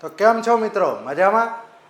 તો કેમ છો મિત્રો? મજામાં?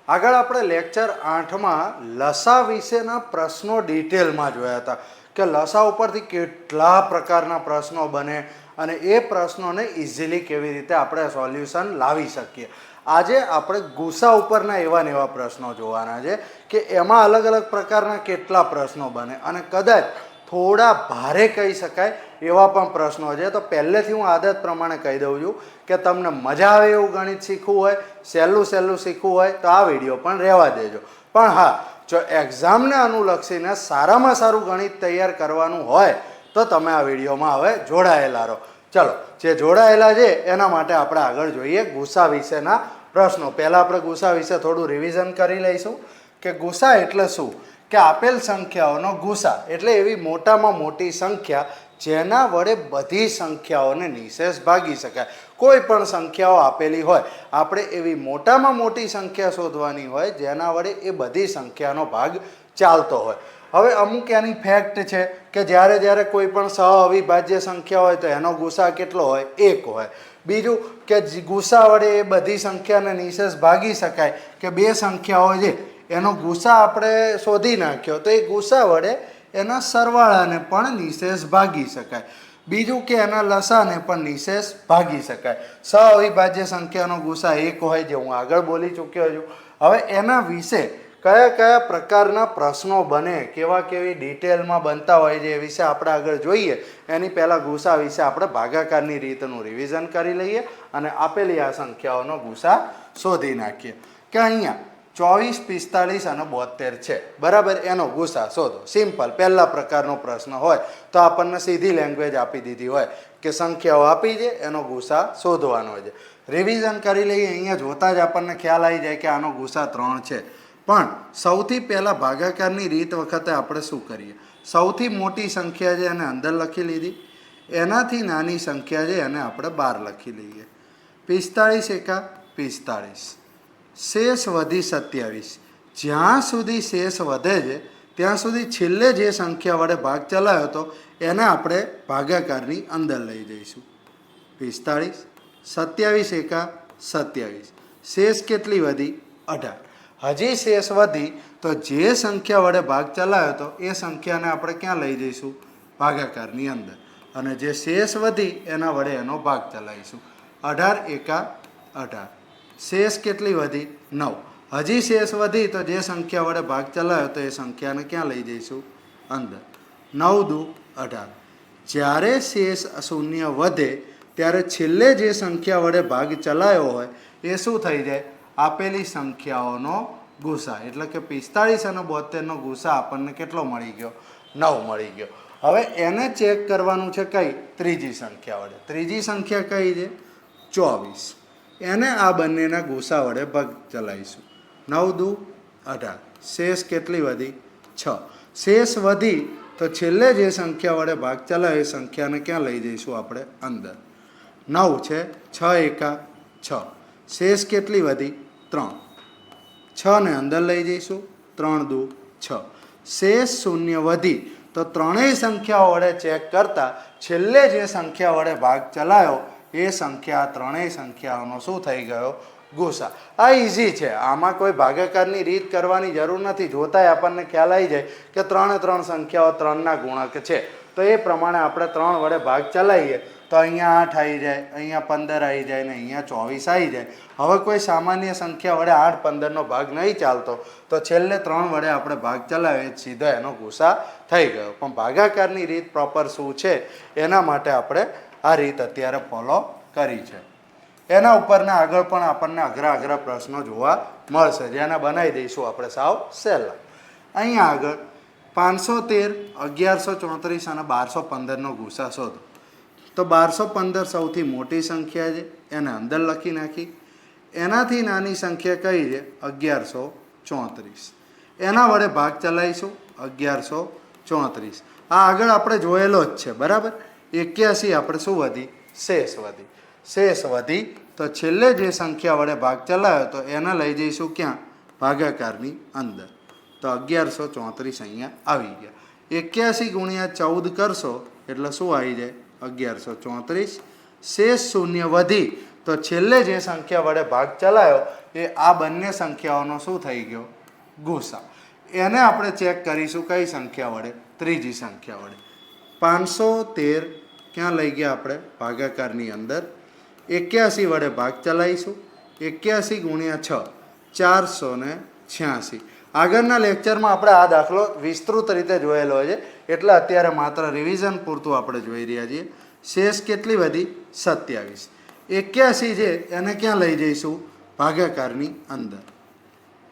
આગળ આપણે લેક્ચર 8માં લસા વિશેના પ્રશ્નો ડિટેલમાં જોયા હતા કે લસા ઉપરથી કેટલા પ્રકારના પ્રશ્નો બને અને એ પ્રશ્નોને ઇઝીલી કેવી રીતે આપણે સોલ્યુશન લાવી શકીએ. આજે આપણે ગુસા ઉપરના એવા ને એવા પ્રશ્નો જોવાના છે કે એમાં અલગ અલગ પ્રકારના કેટલા પ્રશ્નો બને અને કદાચ થોડા ભારે કહી શકાય એવા પણ પ્રશ્નો છે. તો પહેલેથી હું આદત પ્રમાણે કહી દઉં છું કે તમને મજા આવે એવું ગણિત શીખવું હોય, સહેલું શીખવું હોય તો આ વિડીયો પણ રહેવા દેજો. પણ હા, જો એક્ઝામને અનુલક્ષીને સારામાં સારું ગણિત તૈયાર કરવાનું હોય તો તમે આ વિડીયોમાં હવે જોડાયેલા રહો. ચલો, જે જોડાયેલા છે એના માટે આપણે આગળ જોઈએ ગુસા વિશેના પ્રશ્નો. પહેલાં આપણે ગુસા વિશે થોડું રિવિઝન કરી લઈશું કે ગુસા એટલે શું? કે આપેલ સંખ્યાઓનો ગુસા એટલે એવી મોટામાં મોટી સંખ્યા જેના વડે બધી સંખ્યાઓને નિશેષ ભાગી શકાય. કોઈ પણ સંખ્યાઓ આપેલી હોય, આપણે એવી મોટામાં મોટી સંખ્યા શોધવાની હોય જેના વડે એ બધી સંખ્યાનો ભાગ ચાલતો હોય. હવે અમુક એની ફેક્ટ છે કે જ્યારે કોઈ પણ સહ અવિભાજ્ય સંખ્યા હોય તો એનો ગુસા કેટલો હોય? 1 હોય. બીજું કે ગુસા વડે એ બધી સંખ્યાને નિશેષ ભાગી શકાય કે બે સંખ્યાઓ છે એનો ગુસા આપણે શોધી નાખ્યો તો એ ગુસા વડે એના સરવાળાને પણ નિશેષ ભાગી શકાય. બીજું કે એના લસાને પણ નિશેષ ભાગી શકાય. સહ અવિભાજ્ય સંખ્યાનો ગુસા 1 હોય, જે હું આગળ બોલી ચૂક્યો છું. હવે એના વિશે કયા પ્રકારના પ્રશ્નો બને, કેવી ડિટેલમાં બનતા હોય છે એ વિશે આપણે આગળ જોઈએ. એની પહેલાં ગુસા વિશે આપણે ભાગાકારની રીતનું રિવિઝન કરી લઈએ અને આપેલી આ સંખ્યાઓનો ગુસા શોધી નાખીએ. કે અહીંયા 24, 45 અને 72 છે, બરાબર? એનો ગુસા શોધો. સિમ્પલ. પહેલા પ્રકારનો પ્રશ્ન હોય તો આપણને સીધી લેંગ્વેજ આપી દીધી હોય કે સંખ્યાઓ આપી છે, એનો ગુસા શોધવાનો છે. રિવિઝન કરી લઈએ. અહીંયા જોતા જ આપણને ખ્યાલ આવી જાય કે આનો ગુસા 3 છે. પણ સૌથી પહેલાં ભાગાકારની રીત વખતે આપણે શું કરીએ? સૌથી મોટી સંખ્યા છે એને અંદર લખી લીધી, એનાથી નાની સંખ્યા છે એને આપણે બહાર લખી લઈએ. 45 એકા 45, શેષ વધી 27. જ્યાં સુધી શેષ વધે છે ત્યાં સુધી છેલ્લે જે સંખ્યા વડે ભાગ ચલાવ્યો હતો એને આપણે ભાગાકારની અંદર લઈ જઈશું. 45, 27 એકા 27, શેષ કેટલી વધી? 18. હજી શેષ વધી તો જે સંખ્યા વડે ભાગ ચલાવ્યો હતો એ સંખ્યાને આપણે ક્યાં લઈ જઈશું? ભાગાકારની અંદર. અને જે શેષ વધી એના વડે એનો ભાગ ચલાવીશું. 18 એકા 18, શેષ કેટલી વધી? 9. હજી શેષ વધી તો જે સંખ્યા વડે ભાગ ચલાવ્યો તો એ સંખ્યાને ક્યાં લઈ જઈશું? અંદર. 9 દુ 18. જ્યારે શેષ શૂન્ય વધે ત્યારે છેલ્લે જે સંખ્યા વડે ભાગ ચલાવ્યો હોય એ શું થઈ જાય? આપેલી સંખ્યાઓનો ગુસા. એટલે કે 45 અને 72નો ગુસા આપણને કેટલો મળી ગયો? 9 મળી ગયો. હવે એને ચેક કરવાનું છે કઈ? ત્રીજી સંખ્યા વડે. ત્રીજી સંખ્યા કઈ છે? 24. એને આ બંનેના ગુસા વડે ભાગ ચલાવીશું. 9 દુ 18, શેષ કેટલી વધી? 6. શેષ વધી તો છેલ્લે જે સંખ્યા વડે ભાગ ચલાવે એ સંખ્યાને ક્યાં લઈ જઈશું આપણે? અંદર. 9 છે, 6 એકા 6, શેષ કેટલી વધી? 3. 6 ને અંદર લઈ જઈશું. 3 દુ 6, શેષ શૂન્ય વધી તો ત્રણેય સંખ્યાઓ વડે ચેક કરતા છેલ્લે જે સંખ્યા વડે ભાગ ચલાવ્યો એ સંખ્યા, ત્રણેય સંખ્યાઓનો શું થઈ ગયો? ગુસા. આ ઇઝી છે. આમાં કોઈ ભાગાકારની રીત કરવાની જરૂર નથી. જોતાય આપણને ખ્યાલ આવી જાય કે 3 સંખ્યાઓ 3ના ગુણક છે. તો એ પ્રમાણે આપણે 3 વડે ભાગ ચલાવીએ તો અહીંયા 8 આવી જાય, અહીંયા 15 આવી જાય ને અહીંયા 24 આવી જાય. હવે કોઈ સામાન્ય સંખ્યા વડે 8, 15નો ભાગ નહીં ચાલતો તો છેલ્લે 3 વડે આપણે ભાગ ચલાવીએ સીધો એનો ગુસા થઈ ગયો. પણ ભાગાકારની રીત પ્રોપર શું છે એના માટે આપણે આ રીત અત્યારે ફોલો કરી છે. એના ઉપરના આગળ પણ આપણને અઘરા પ્રશ્નો જોવા મળશે જેને બનાવી દઈશું આપણે સાવ સહેલા. અહીંયા આગળ 513, 1134 અને 1215નો ગુસા શોધો. તો 1215 સૌથી મોટી સંખ્યા છે, એને અંદર લખી નાખી. એનાથી નાની સંખ્યા કઈ છે? 1134. એના વડે ભાગ ચલાવીશું. 1134 આ આગળ આપણે જોયેલો જ છે, બરાબર? 81 આપણે શું વધી? શેષ વધી. શેષ વધી તો છેલ્લે જે સંખ્યા વડે ભાગ ચલાવ્યો તો એને લઈ જઈશું ક્યાં? ભાગાકારની અંદર. તો 1134 અહીંયા આવી ગયા. 81 ગુણ્યા 14 કરશો એટલે શું આવી જાય? 1134. શેષ શૂન્ય વધી તો છેલ્લે જે સંખ્યા વડે ભાગ ચલાયો એ આ બંને સંખ્યાઓનો શું થઈ ગયો? ગુસા. એને આપણે ચેક કરીશું કઈ સંખ્યા વડે? ત્રીજી સંખ્યા વડે. 513 ક્યાં લઈ ગયા આપણે? ભાગાકારની અંદર. 81 વડે ભાગ ચલાવીશું. 81 ગુણ્યા 6 486. આગળના લેક્ચરમાં આપણે આ દાખલો વિસ્તૃત રીતે જોયેલો છે, એટલે અત્યારે માત્ર રિવિઝન પૂરતું આપણે જોઈ રહ્યા છીએ. શેષ કેટલી વધી? 27. 81 છે એને ક્યાં લઈ જઈશું? ભાગાકારની અંદર.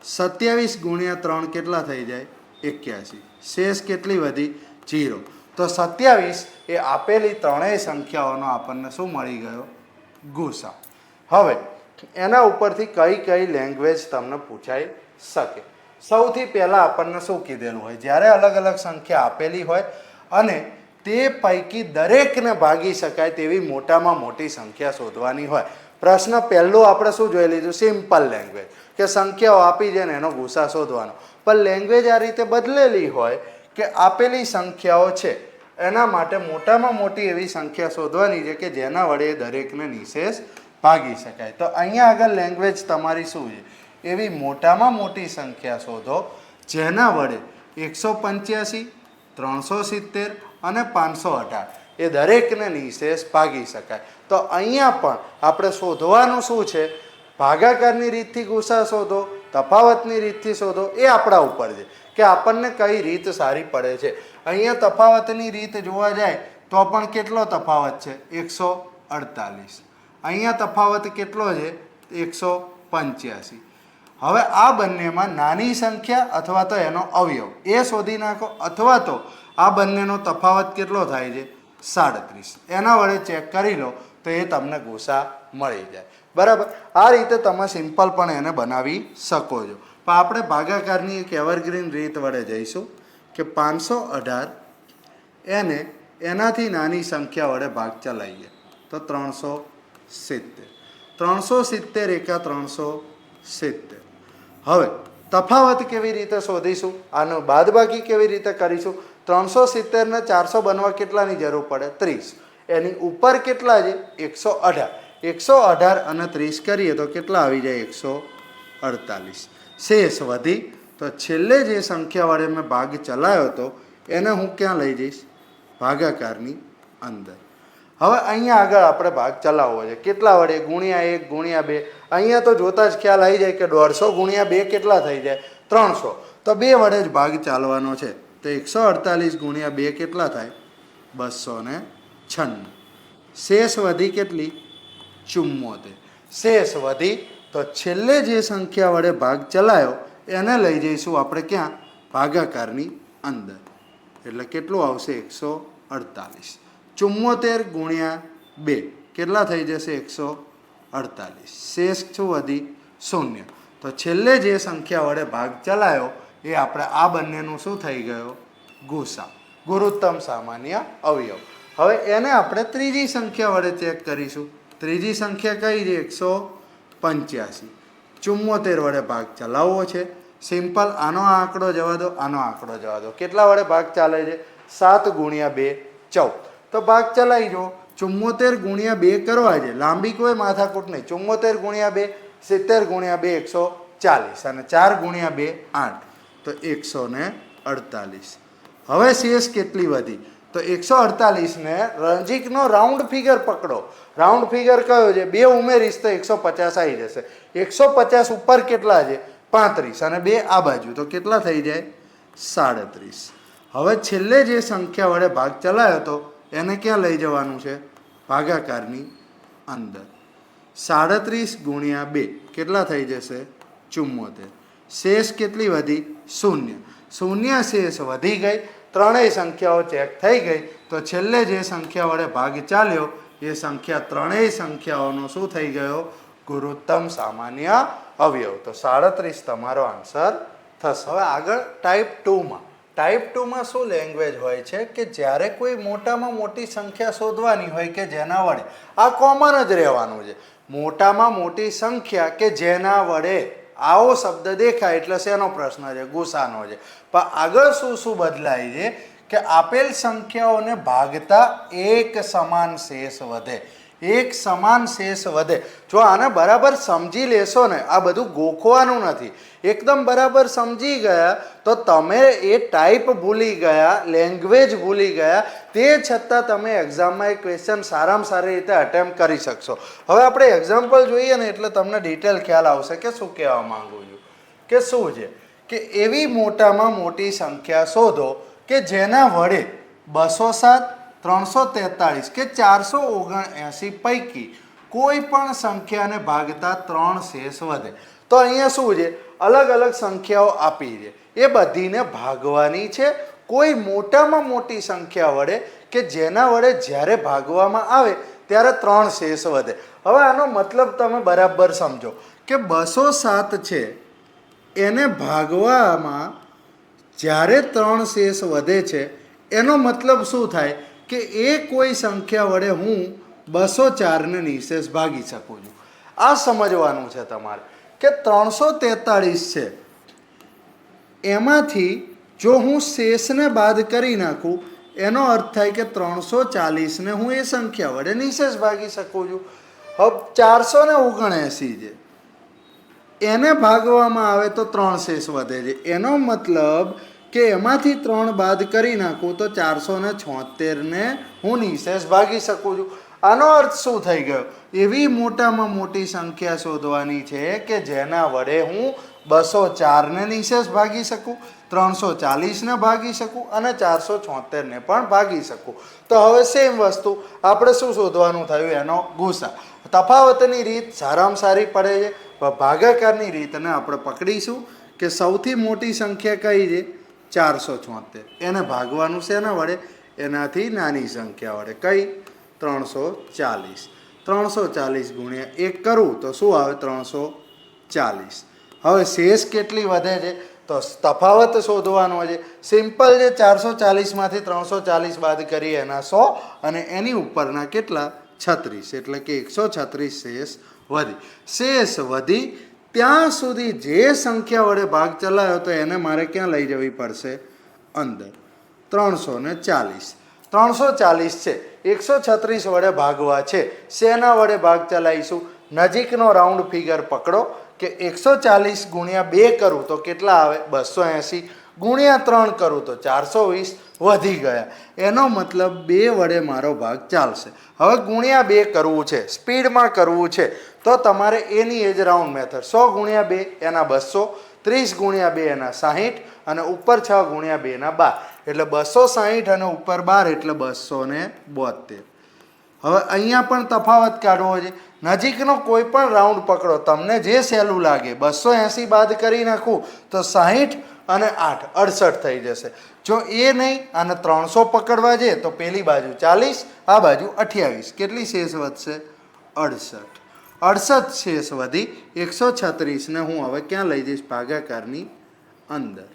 27 ગુણ્યા 3 કેટલા થઈ જાય? 81. શેષ કેટલી વધી? 0. તો 27 એ આપેલી ત્રણેય સંખ્યાઓનો આપણને શું મળી ગયો? ગુસા. હવે એના ઉપરથી કઈ કઈ લેંગ્વેજ તમને પૂછાઈ શકે? સૌથી પહેલાં આપણને શું કીધેલું હોય? જ્યારે અલગ અલગ સંખ્યા આપેલી હોય અને તે પૈકી દરેકને ભાગી શકાય તેવી મોટામાં મોટી સંખ્યા શોધવાની હોય. પ્રશ્ન પહેલો આપણે શું જોઈ લીધું? સિમ્પલ લેંગ્વેજ, કે સંખ્યાઓ આપી છે ને એનો ગુસા શોધવાનો. પણ લેંગ્વેજ આ રીતે બદલેલી હોય કે આપેલી સંખ્યાઓ છે એના માટે મોટામાં મોટી એવી સંખ્યા શોધવાની છે કે જેના વડે દરેકને નિશેષ ભાગી શકાય. તો અહીંયા આગળ લેંગ્વેજ તમારી શું છે? એવી મોટામાં મોટી સંખ્યા શોધો જેના વડે 185, 370 અને 518 એ દરેકને નિશેષ ભાગી શકાય. તો અહીંયા પણ આપણે શોધવાનું શું છે? ભાગાકારની રીતથી ગુસા શોધો, તફાવતની રીતથી શોધો, એ આપણા ઉપર છે કે આપણને કઈ રીત સારી પડે છે. અહીંયા તફાવતની રીત જોવા જાય તો પણ કેટલો તફાવત છે? 148. અહીંયા તફાવત કેટલો છે? 185. હવે આ બંનેમાં નાની સંખ્યા અથવા તો એનો અવયવ એ શોધી નાખો, અથવા તો આ બંનેનો તફાવત કેટલો થાય છે? 37. એના વડે ચેક કરી લો તો એ તમને ગુસા મળી જાય. બરાબર? આ રીતે તમે સિમ્પલ પણ એને બનાવી શકો છો. પણ આપણે ભાગાકારની એક એવરગ્રીન રીત વડે જઈશું કે 518 એને એનાથી નાની સંખ્યા વડે ભાગ ચલાવીએ તો 370. 370 એકા 370. હવે તફાવત કેવી રીતે શોધીશું? આનો બાદબાકી કેવી રીતે કરીશું? 370 ને 400 બનવા કેટલાની જરૂર પડે? 30. એની ઉપર કેટલા છે? 118. 118 અને 30 કરીએ તો કેટલા આવી જાય? 148. શેષ વધી. તો છેલ્લે જે સંખ્યા વડે મેં ભાગ ચલાવ્યો હતો એને હું ક્યાં લઈ જઈશ? ભાગાકારની અંદર. હવે અહીંયા આગળ આપણે ભાગ ચલાવવો છે. કેટલા વડે? ગુણ્યા 1 ગુણ્યા 2. અહીંયા તો જોતા જ ખ્યાલ આવી જાય કે 150 ગુણ્યા 2 કેટલા થઈ જાય? 300. તો 2 વડે જ ભાગ ચાલવાનો છે. તો 148 ગુણ્યા 2 કેટલા થાય? 296. શેષ વધી કેટલી? 74. શેષ વધી. તો છેલ્લે જે સંખ્યા વડે ભાગ ચલાયો એને લઈ જઈશું આપણે ક્યાં? ભાગાકારની અંદર. એટલે કેટલું આવશે? 148. 74 ગુણ્યા 2 કેટલા થઈ જશે? 148. શેષ શું વધી? 0. તો છેલ્લે જે સંખ્યા વડે ભાગ ચલાયો એ આપણે આ બંનેનું શું થઈ ગયો? ગુસા, ગુરુત્તમ સામાન્ય અવયવ. હવે એને આપણે ત્રીજી સંખ્યા વડે ચેક કરીશું. ત્રીજી સંખ્યા કઈ છે? 185. 74 વડે ભાગ ચલાવવો છે. સિમ્પલ. આનો આંકડો જવા દો, આનો આંકડો જવા દો. કેટલા વડે ભાગ ચાલે છે? 7 ગુણ્યા 2 14. તો ભાગ ચલાવી જો. 74 ગુણ્યા 2 કરવા છે, લાંબી કોઈ માથાકૂટ નહીં. 74 ગુણ્યા 2 70 ગુણ્યા 2 140 અને 4 ગુણ્યા 2 8. તો 148. હવે શેષ કેટલી વધી? તો 148 ને રંજીકનો રાઉન્ડ ફિગર પકડો. રાઉન્ડ ફિગર કયો છે? 2 ઉમેરીશ તો 150 આવી જશે. 150 ઉપર કેટલા છે? 35 અને 2 આ બાજુ તો કેટલા થઈ જાય? 37. હવે છેલ્લે જે સંખ્યા વડે ભાગ ચલાવ્યો હતો એને ક્યાં લઈ જવાનું છે? ભાગાકારની અંદર. 37 ગુણ્યા 2 કેટલા થઈ જશે? 74. શેષ કેટલી વધી? 0. 0 શેષ વધી ગઈ. ત્રણેય સંખ્યાઓ ચેક થઈ ગઈ. તો છેલ્લે જે સંખ્યા વડે ભાગ ચાલ્યો એ સંખ્યા ત્રણેય સંખ્યાઓનો શું થઈ ગયો? ગુરુત્તમ સામાન્ય અવયવ. તો 37 તમારો આન્સર થશે. હવે આગળ ટાઈપ 2માં. ટાઈપ 2માં શું લેંગ્વેજ હોય છે કે જ્યારે કોઈ મોટામાં મોટી સંખ્યા શોધવાની હોય કે જેના વડે, આ કોમન જ રહેવાનું છે, મોટામાં મોટી સંખ્યા કે જેના વડે આવો શબ્દ દેખાય એટલે શેનો પ્રશ્ન છે? ગુસાનો છે. પણ આગળ શું શું બદલાય છે કે આપેલ સંખ્યાઓને ભાગતા એક સમાન શેષ વધે. એક સમાન શેષ વધે. જો આને બરાબર સમજી લેશો ને, આ બધું ગોખવાનું નથી, એકદમ બરાબર સમજી ગયા તો તમે એ ટાઈપ ભૂલી ગયા, લેંગ્વેજ ભૂલી ગયા, તે છતાં તમે એક્ઝામમાં એ ક્વેશ્ચન સારામાં સારી રીતે અટેમ્પ્ટ કરી શકશો. હવે આપણે એક્ઝામ્પલ જોઈએ ને એટલે તમને ડિટેલ ખ્યાલ આવશે કે શું કહેવા માંગુ છું. કે શું છે કે એવી મોટામાં મોટી સંખ્યા શોધો કે જેના વડે 207, 343 કે 479 પૈકી કોઈ પણ સંખ્યાને ભાગતા 3 શેષ વધે. તો અહીંયા શું છે, અલગ અલગ સંખ્યાઓ આપી છે, એ બધીને ભાગવાની છે કોઈ મોટામાં મોટી સંખ્યા વડે કે જેના વડે જ્યારે ભાગવામાં આવે ત્યારે 3 શેષ વધે. હવે આનો મતલબ તમે બરાબર સમજો કે 207 છે એને ભાગવામાં જ્યારે 3 શેષ વધે છે એનો મતલબ શું થાય કે એ કોઈ સંખ્યા વડે હું 204ને નિશેષ ભાગી શકું છું. આ સમજવાનું છે તમારે કે 343 છે એમાંથી જો હું શેષને બાદ કરી નાખું એનો અર્થ થાય કે 340ને હું એ સંખ્યા વડે નિશેષ ભાગી શકું છું. હવે 479 છે એને ભાગવામાં આવે તો 3 શેષ વધે છે. એનો મતલબ કે એમાંથી 3 બાદ કરી નાખું તો 476ને હું નિશેષ ભાગી શકું છું. આનો અર્થ શું થઈ ગયો, એવી મોટામાં મોટી સંખ્યા શોધવાની છે કે જેના વડે હું 204ને નિશેષ ભાગી શકું, 340ને ભાગી શકું અને 476ને પણ ભાગી શકું. તો હવે સેમ વસ્તુ આપણે શું શોધવાનું થયું, એનો ગુસા. તફાવતની રીત સારામાં સારી પડે છે, ભાગાકારની રીતને આપણે પકડીશું કે સૌથી મોટી સંખ્યા કઈ છે 476, એને ભાગવાનું છે એના વડે, એનાથી નાની સંખ્યા વડે કઈ 340. 340 ગુણ્યા 1 કરું તો શું આવે 340. હવે શેષ કેટલી વધે છે તો તફાવત શોધવાનો છે. સિમ્પલ છે, 440માંથી 340 બાદ કરીએ એના 100 અને એની ઉપરના કેટલા 36, એટલે કે 136 શેષ વધી. શેષ વધી ત્યાં સુધી જે સંખ્યા વડે ભાગ ચલાવ્યો તો એને મારે ક્યાં લઈ જવી પડશે, અંદર. 340 છે, 136 વડે ભાગવા છે, શેના વડે ભાગ ચલાવીશું, નજીકનો રાઉન્ડ ફિગર પકડો કે 140 ગુણ્યા 2 કરું તો કેટલા આવે 280, ગુણ્યા 3 કરું તો 420, વધી ગયા. એનો મતલબ 2 વડે મારો ભાગ ચાલશે. હવે ગુણ્યા 2 કરવું છે, સ્પીડમાં કરવું છે તો તમારે એની એજ રાઉન્ડ મેથડ. 100 ગુણ્યા 2 એના 200, 30 ગુણ્યા 2 એના 60 અને ઉપર 6 ગુણ્યા 2 ના 12, એટલે 260 અને ઉપર 12 એટલે 272. હવે અહીંયા પણ તફાવત કાઢવો છે. નજીકનો કોઈ પણ રાઉન્ડ પકડો, તમને જે સહેલું લાગે. 280 બાદ કરી નાખું તો 60 અને 8 68 થઈ જશે. જો એ નહીં અને 300 પકડવા છે તો પેલી બાજુ 40, આ બાજુ 28, કેટલી શેષ વધશે 68. 68 શેષ વધી. 136ને હું હવે ક્યાં લઈ જઈશ, ભાગાકારની અંદર.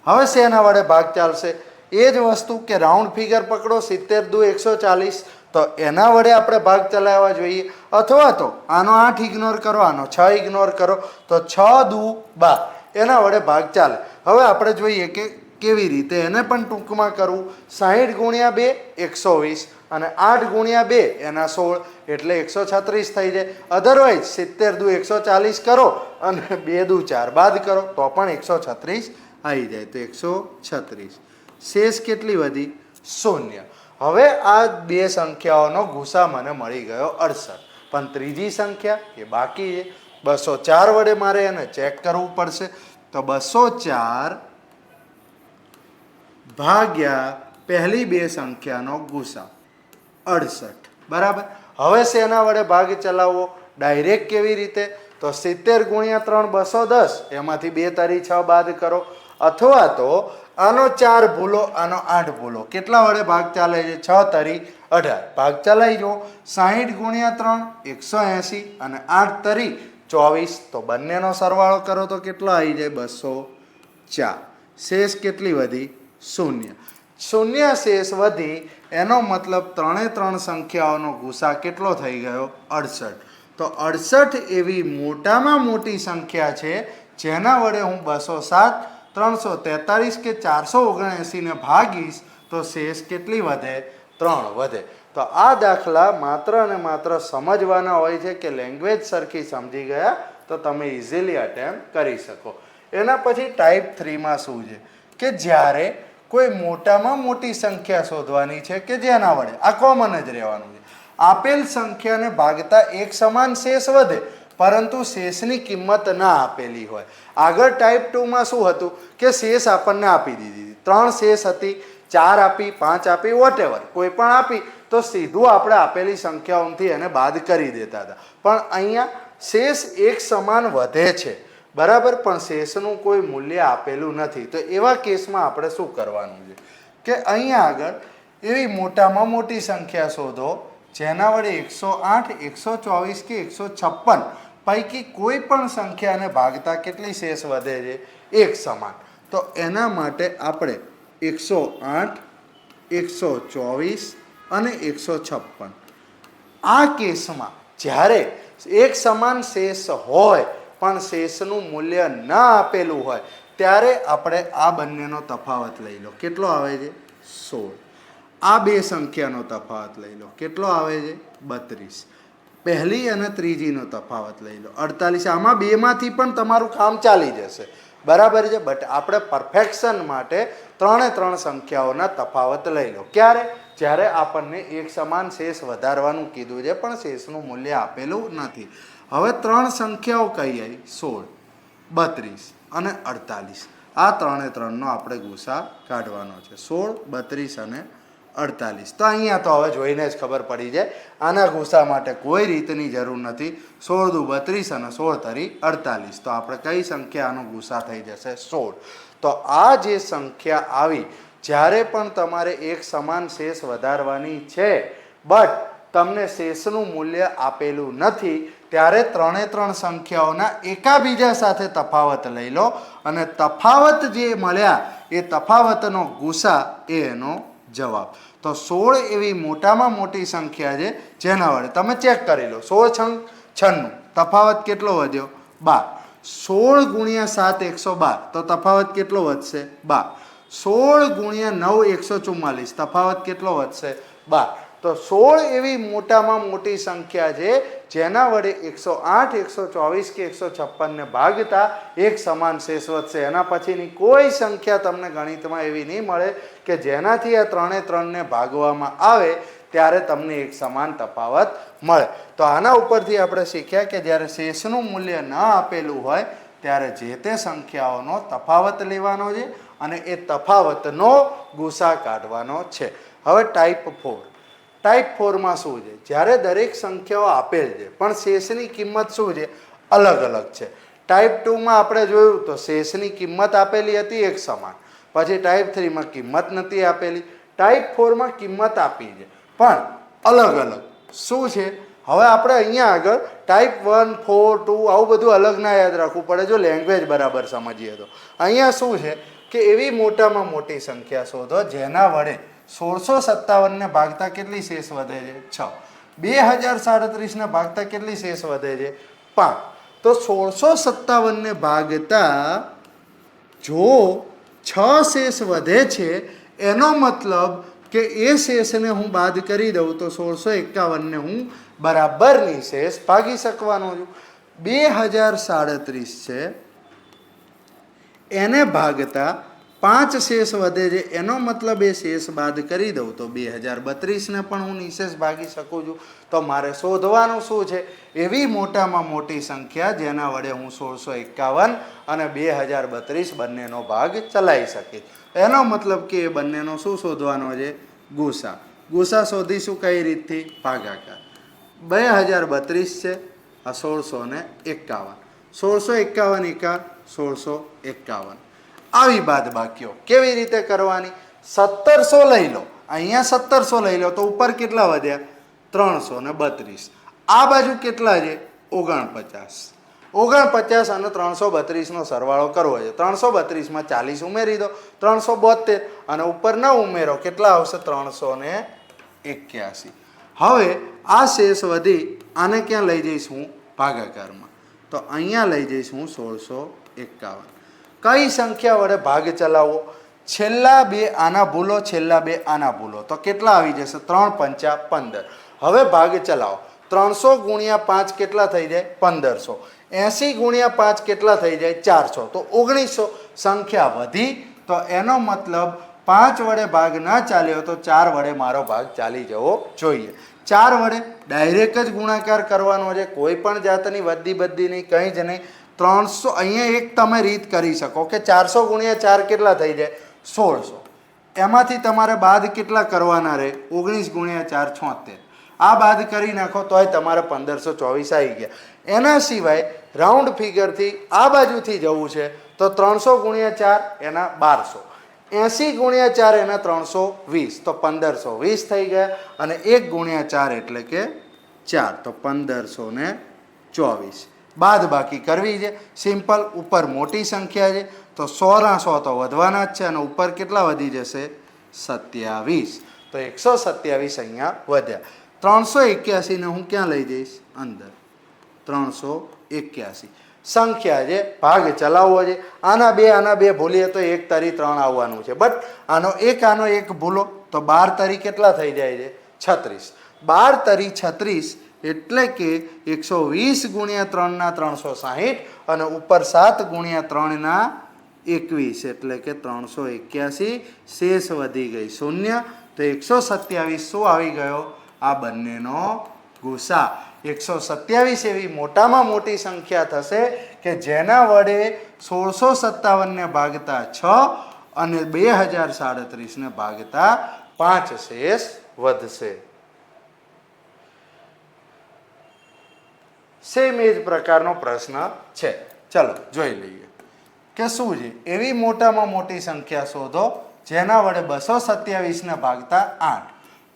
હવે શેના વડે ભાગ ચાલશે, એ જ વસ્તુ કે રાઉન્ડ ફિગર પકડો, 70 દુ 140 તો એના વડે આપણે ભાગ ચલાવવા જોઈએ, અથવા તો આનો 8 ઇગ્નોર કરો, આનો 6 ઇગ્નોર કરો તો 6 દુ 12 એના વડે ભાગ ચાલે. હવે આપણે જોઈએ કે કેવી રીતે એને પણ ટૂંકમાં કરવું. 60 ગુણ્યા 2 120 અને 8 ગુણ્યા 2 એના 16 એટલે 136 થઈ જાય. અધરવાઇઝ 70 દુ 140 કરો અને 2 દુ 4 બાદ કરો તો પણ 136 આવી જાય, તો 136. શેષ કેટલી વધી 0. હવે આ બે સંખ્યાઓનો ગુસા મને મળી ગયો 68, પણ ત્રીજી સંખ્યા એ બાકી છે. 204 વડે મારે એને ચેક કરવું પડશે. તો 204 ભાગ્યા પહેલી બે સંખ્યાનો ગુસા 68, બરાબર. હવે શેના વડે ભાગ ચલાવવો, ડાયરેક્ટ કેવી રીતે, તો 70 ગુણ્યા 3 210, એમાંથી 2 તારી 6 બાદ કરો, અથવા તો આનો 4 ભૂલો, આનો 8 ભૂલો, કેટલા વડે ભાગ ચાલે છે 6 તારી 18, ભાગ ચલાવી જુઓ. 60 ગુણ્યા 3 180 અને 8 તારી 24, તો બંનેનો સરવાળો કરો તો કેટલો આવી જાય 204. શેષ કેટલી વધી 0. 0 શેષ વધી, એનો મતલબ 3 સંખ્યાઓનો ગુસા કેટલો થઈ ગયો 68. તો 68 એવી મોટામાં મોટી સંખ્યા છે જેના વડે હું 207, 343 કે 479 ને ભાગીશ તો શેષ કેટલી વધે 3 વધે. તો આ દાખલા માત્ર અને માત્ર સમજવાના હોય છે કે લેંગ્વેજ સરખી સમજી ગયા તો તમે ઇઝીલી અટેમ્પ્ટ કરી શકો. એના પછી ટાઈપ 3માં શું છે કે જ્યારે કોઈ મોટામાં મોટી સંખ્યા શોધવાની છે કે જેના વડે આ કોમન જ રહેવાનું છે. આપેલ સંખ્યાને ભાગતા એક સમાન શેષ વધે પરંતુ શેષની કિંમત ના આપેલી હોય. આગળ ટાઈપ 2માં શું હતું કે શેષ આપણને આપી દીધી, 3 શેષ હતી, 4 આપી, 5 આપી, વોટેવર કોઈ પણ આપી તો સીધું આપણે આપેલી સંખ્યાઓથી એને બાદ કરી દેતા હતા. પણ અહીંયા શેષ એક સમાન વધે છે બરાબર, પણ શેષનું કોઈ મૂલ્ય આપેલું નથી. તો એવા કેસમાં આપણે શું કરવાનું છે કે અહીંયા આગળ એવી મોટામાં મોટી સંખ્યા શોધો જેના વડે 108, 124 કે 156 પૈકી કોઈ પણ સંખ્યાને ભાગતા કેટલી શેષ વધે છે? એક સમાન. તો એના માટે આપણે 108, 124 અને 156 આ કેસમાં જ્યારે એક સમાન શેષ હોય પણ શેષનું મૂલ્ય ન આપેલું હોય ત્યારે આપણે આ બંનેનો તફાવત લઈ લો. કેટલો આવે છે? 16. આ બે સંખ્યાનો તફાવત લઈ લો. કેટલો આવે છે? 32. પહેલી અને ત્રીજીનો તફાવત લઈ લો 48. આમાં બેમાંથી પણ તમારું કામ ચાલી જશે બરાબર છે. બટ આપણે પરફેક્શન માટે 3 સંખ્યાઓના તફાવત લઈ લો. ક્યારે? જ્યારે આપણને એક સમાન શેષ વધારવાનું કીધું છે પણ શેષનું મૂલ્ય આપેલું નથી. હવે 3 સંખ્યાઓ કઈ આવી? 16, 32 અને 48. આ 3નો આપણે ગુસા કાઢવાનો છે. 16, 32 અને 48. તો અહીંયા તો હવે જોઈને જ ખબર પડી જાય આના ગુસા માટે કોઈ રીતની જરૂર નથી. 16 દુ 32 અને 16 તરી 48. તો આપણે કઈ સંખ્યાનો ગુસા થઈ જશે? 16. તો આ જે સંખ્યા આવી જ્યારે પણ તમારે એક સમાન શેષ વધારવાની છે બટ તમને શેષનું મૂલ્ય આપેલું નથી ત્યારે 3 સંખ્યાઓના એકાબીજા સાથે તફાવત લઈ લો અને તફાવત જે મળ્યા એ તફાવતનો ગુસા એ એનો જવાબ. તો 16 એવી મોટામાં મોટી સંખ્યા છે જેના વડે તમે ચેક કરી લો. 16 96 તફાવત કેટલો વધ્યો? 12. 16 ગુણ્યા 7 112 તો તફાવત કેટલો વધશે? 12. 16 ગુણ્યા 9 144 તફાવત કેટલો વધશે? 12. તો 16 એવી મોટામાં મોટી સંખ્યા છે જેના વડે 108, 124 કે 156 ને ભાગતા એક સમાન શેષ વધશે. એના પછીની કોઈ સંખ્યા તમને ગણિતમાં એવી નહીં મળે કે જેનાથી આ 3ને ભાગવામાં આવે ત્યારે તમને એક સમાન તફાવત મળે. તો આના ઉપરથી આપણે શીખ્યા કે જ્યારે શેષનું મૂલ્ય ન આપેલું હોય ત્યારે જે તે સંખ્યાઓનો તફાવત લેવાનો છે અને એ તફાવતનો ગુસા કાઢવાનો છે. હવે ટાઈપ 4. ટાઈપ 4માં શું છે? જ્યારે દરેક સંખ્યાઓ આપેલ છે પણ શેષની કિંમત શું છે? અલગ અલગ છે. ટાઈપ 2માં આપણે જોયું તો શેષની કિંમત આપેલી હતી એક સમાન. પછી ટાઈપ 3માં કિંમત નથી આપેલી. ટાઈપ 4માં કિંમત આપી છે પણ અલગ અલગ. શું છે? હવે આપણે અહીંયા આગળ ટાઈપ 1, 4, 2 આવું બધું અલગ ના યાદ રાખવું પડે જો લેંગ્વેજ બરાબર સમજીએ તો. અહીંયા શું છે કે એવી મોટામાં મોટી સંખ્યા શોધો જેના વડે 1657 ને ભાગતા કેટલી શેષ વધે છે? 6. 2037 ને ભાગતા કેટલી શેષ વધે છે? 5. તો 1657 ને ભાગતા જો 6 શેષ વધે છે એનો મતલબ કે એ શેષને હું બાદ કરી દઉં તો 1651 ને હું બરાબરની શેષ ભાગી શકવાનો છું. 2037 છે એને ભાગતા 5 શેષ વધે છે એનો મતલબ એ શેષ બાદ કરી દઉં તો 2032 ને પણ હું નિશેષ ભાગી શકું છું. તો મારે શોધવાનું શું છે? એવી મોટામાં મોટી સંખ્યા જેના વડે હું 1651 અને 2032 બંનેનો ભાગ ચલાવી શકીશ. એનો મતલબ કે એ બંનેનો શું શોધવાનો છે? ગુસા. ગુસા શોધીશું કઈ રીતથી? ભાગાકાર. 2032 છે આ 1651. 1651 એકા 1651. આવી બાદબાકીઓ કેવી રીતે કરવાની? 1700 લઈ લો, અહીંયા 1700 લઈ લો તો ઉપર કેટલા વધ્યા? 332. આ બાજુ કેટલા છે? 49. 49 અને 332નો સરવાળો કરવો છે. 332માં 40 ઉમેરી દો, 372 અને ઉપર 9 ઉમેરો, કેટલા આવશે? 381. હવે આ શેષ વધી આને ક્યાં લઈ જઈશ હું? ભાગાકારમાં. તો અહીંયા લઈ જઈશ હું 1651. કઈ સંખ્યા વડે ભાગ ચલાવવો? છેલ્લા બે આના ભૂલો, છેલ્લા બે આના ભૂલો, તો કેટલા આવી જશે? 3 પંચા 15. હવે ભાગ ચલાવો. 300 ગુણ્યા 5 કેટલા થઈ જાય? 1500. 80 ગુણ્યા 5 કેટલા થઈ જાય? 400. તો 1900. સંખ્યા વધી, તો એનો મતલબ 5 વડે ભાગ ના ચાલ્યો તો 4 વડે મારો ભાગ ચાલી જવો જોઈએ. 4 વડે ડાયરેક્ટ જ ગુણાકાર કરવાનો છે, કોઈ પણ જાતની વધી બધી નહીં, કંઈ જ નહીં. 300 અહીંયા એક તમે રીત કરી શકો કે 400 ગુણ્યા 4 કેટલા થઈ જાય? 1600. એમાંથી તમારે બાદ કેટલા કરવાના રહે? 19 ગુણ્યા 4 76. આ બાદ કરી નાખો તોય તમારે 1524 આવી ગયા. એના સિવાય રાઉન્ડ ફિગરથી આ બાજુથી જવું છે તો 300 ગુણ્યા 4 એના 1200. 80 ગુણ્યા 4 એના 320, તો 1520 થઈ ગયા. અને 1 ગુણ્યા 4 એટલે કે 4, તો 1524. બાદ બાકી કરવી છે સિમ્પલ. ઉપર મોટી સંખ્યા છે તો 100 ના 100 તો વધવાના જ છે, અને ઉપર કેટલા વધી જશે? 27. તો 127 અહીંયા વધ્યા. 381 ને હું ક્યાં લઈ જઈશ? અંદર. 381 સંખ્યા છે, ભાગ ચલાવવો છે. આના બે ભૂલીએ તો 1 તરી 3 આવવાનું છે, બટ આનો એક ભૂલો તો 12 તરી કેટલા થઈ જાય છે? 36. 12 તરી 36 એટલે કે 120 ગુણ્યા 3 ના 360, અને ઉપર 7 ગુણ્યા 3 ના 21 એટલે કે 381. શેષ વધી ગઈ 0. તો 127 શું આવી ગયો? આ બંનેનો ગુસા. 127 એવી મોટામાં મોટી સંખ્યા થશે કે જેના વડે 1657 ને ભાગતા 6 અને 2037 ને ભાગતા 5 શેષ વધશે. સેમ એ જ પ્રકારનો પ્રશ્ન છે. ચલો જોઈ લઈએ કે શું છે. એવી મોટામાં મોટી સંખ્યા શોધો જેના વડે 227 ને ભાગતા 8,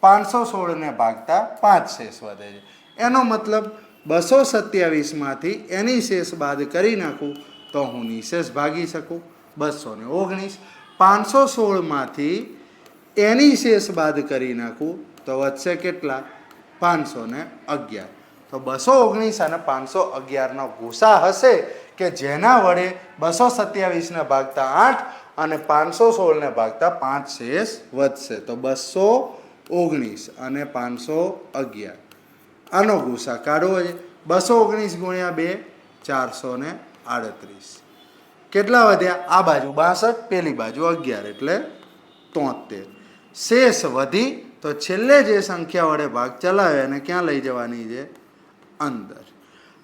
516 ને ભાગતા 5 શેષ વધે છે. એનો મતલબ 227 માંથી એની શેષ બાદ કરી નાખું તો હું નિશેષ ભાગી શકું. 219. 516 માંથી એની શેષ બાદ કરી નાખું તો વધશે કેટલા? 511. તો 219 અને 511 નો ગુસા હશે કે જેના વડે 227 ને ભાગતા 8 અને 516 ને ભાગતા 5 શેષ વધશે. તો 219 અને 511 આનો ગુસા કાઢવો છે. 219 ગુણ્યા 2 438. કેટલા વધ્યા? આ બાજુ 62, પેલી બાજુ 11 એટલે 73. શેષ વધી તો છેલ્લે જે સંખ્યા વડે ભાગ ચલાવે અને ક્યાં લઈ જવાની છે? અંદર.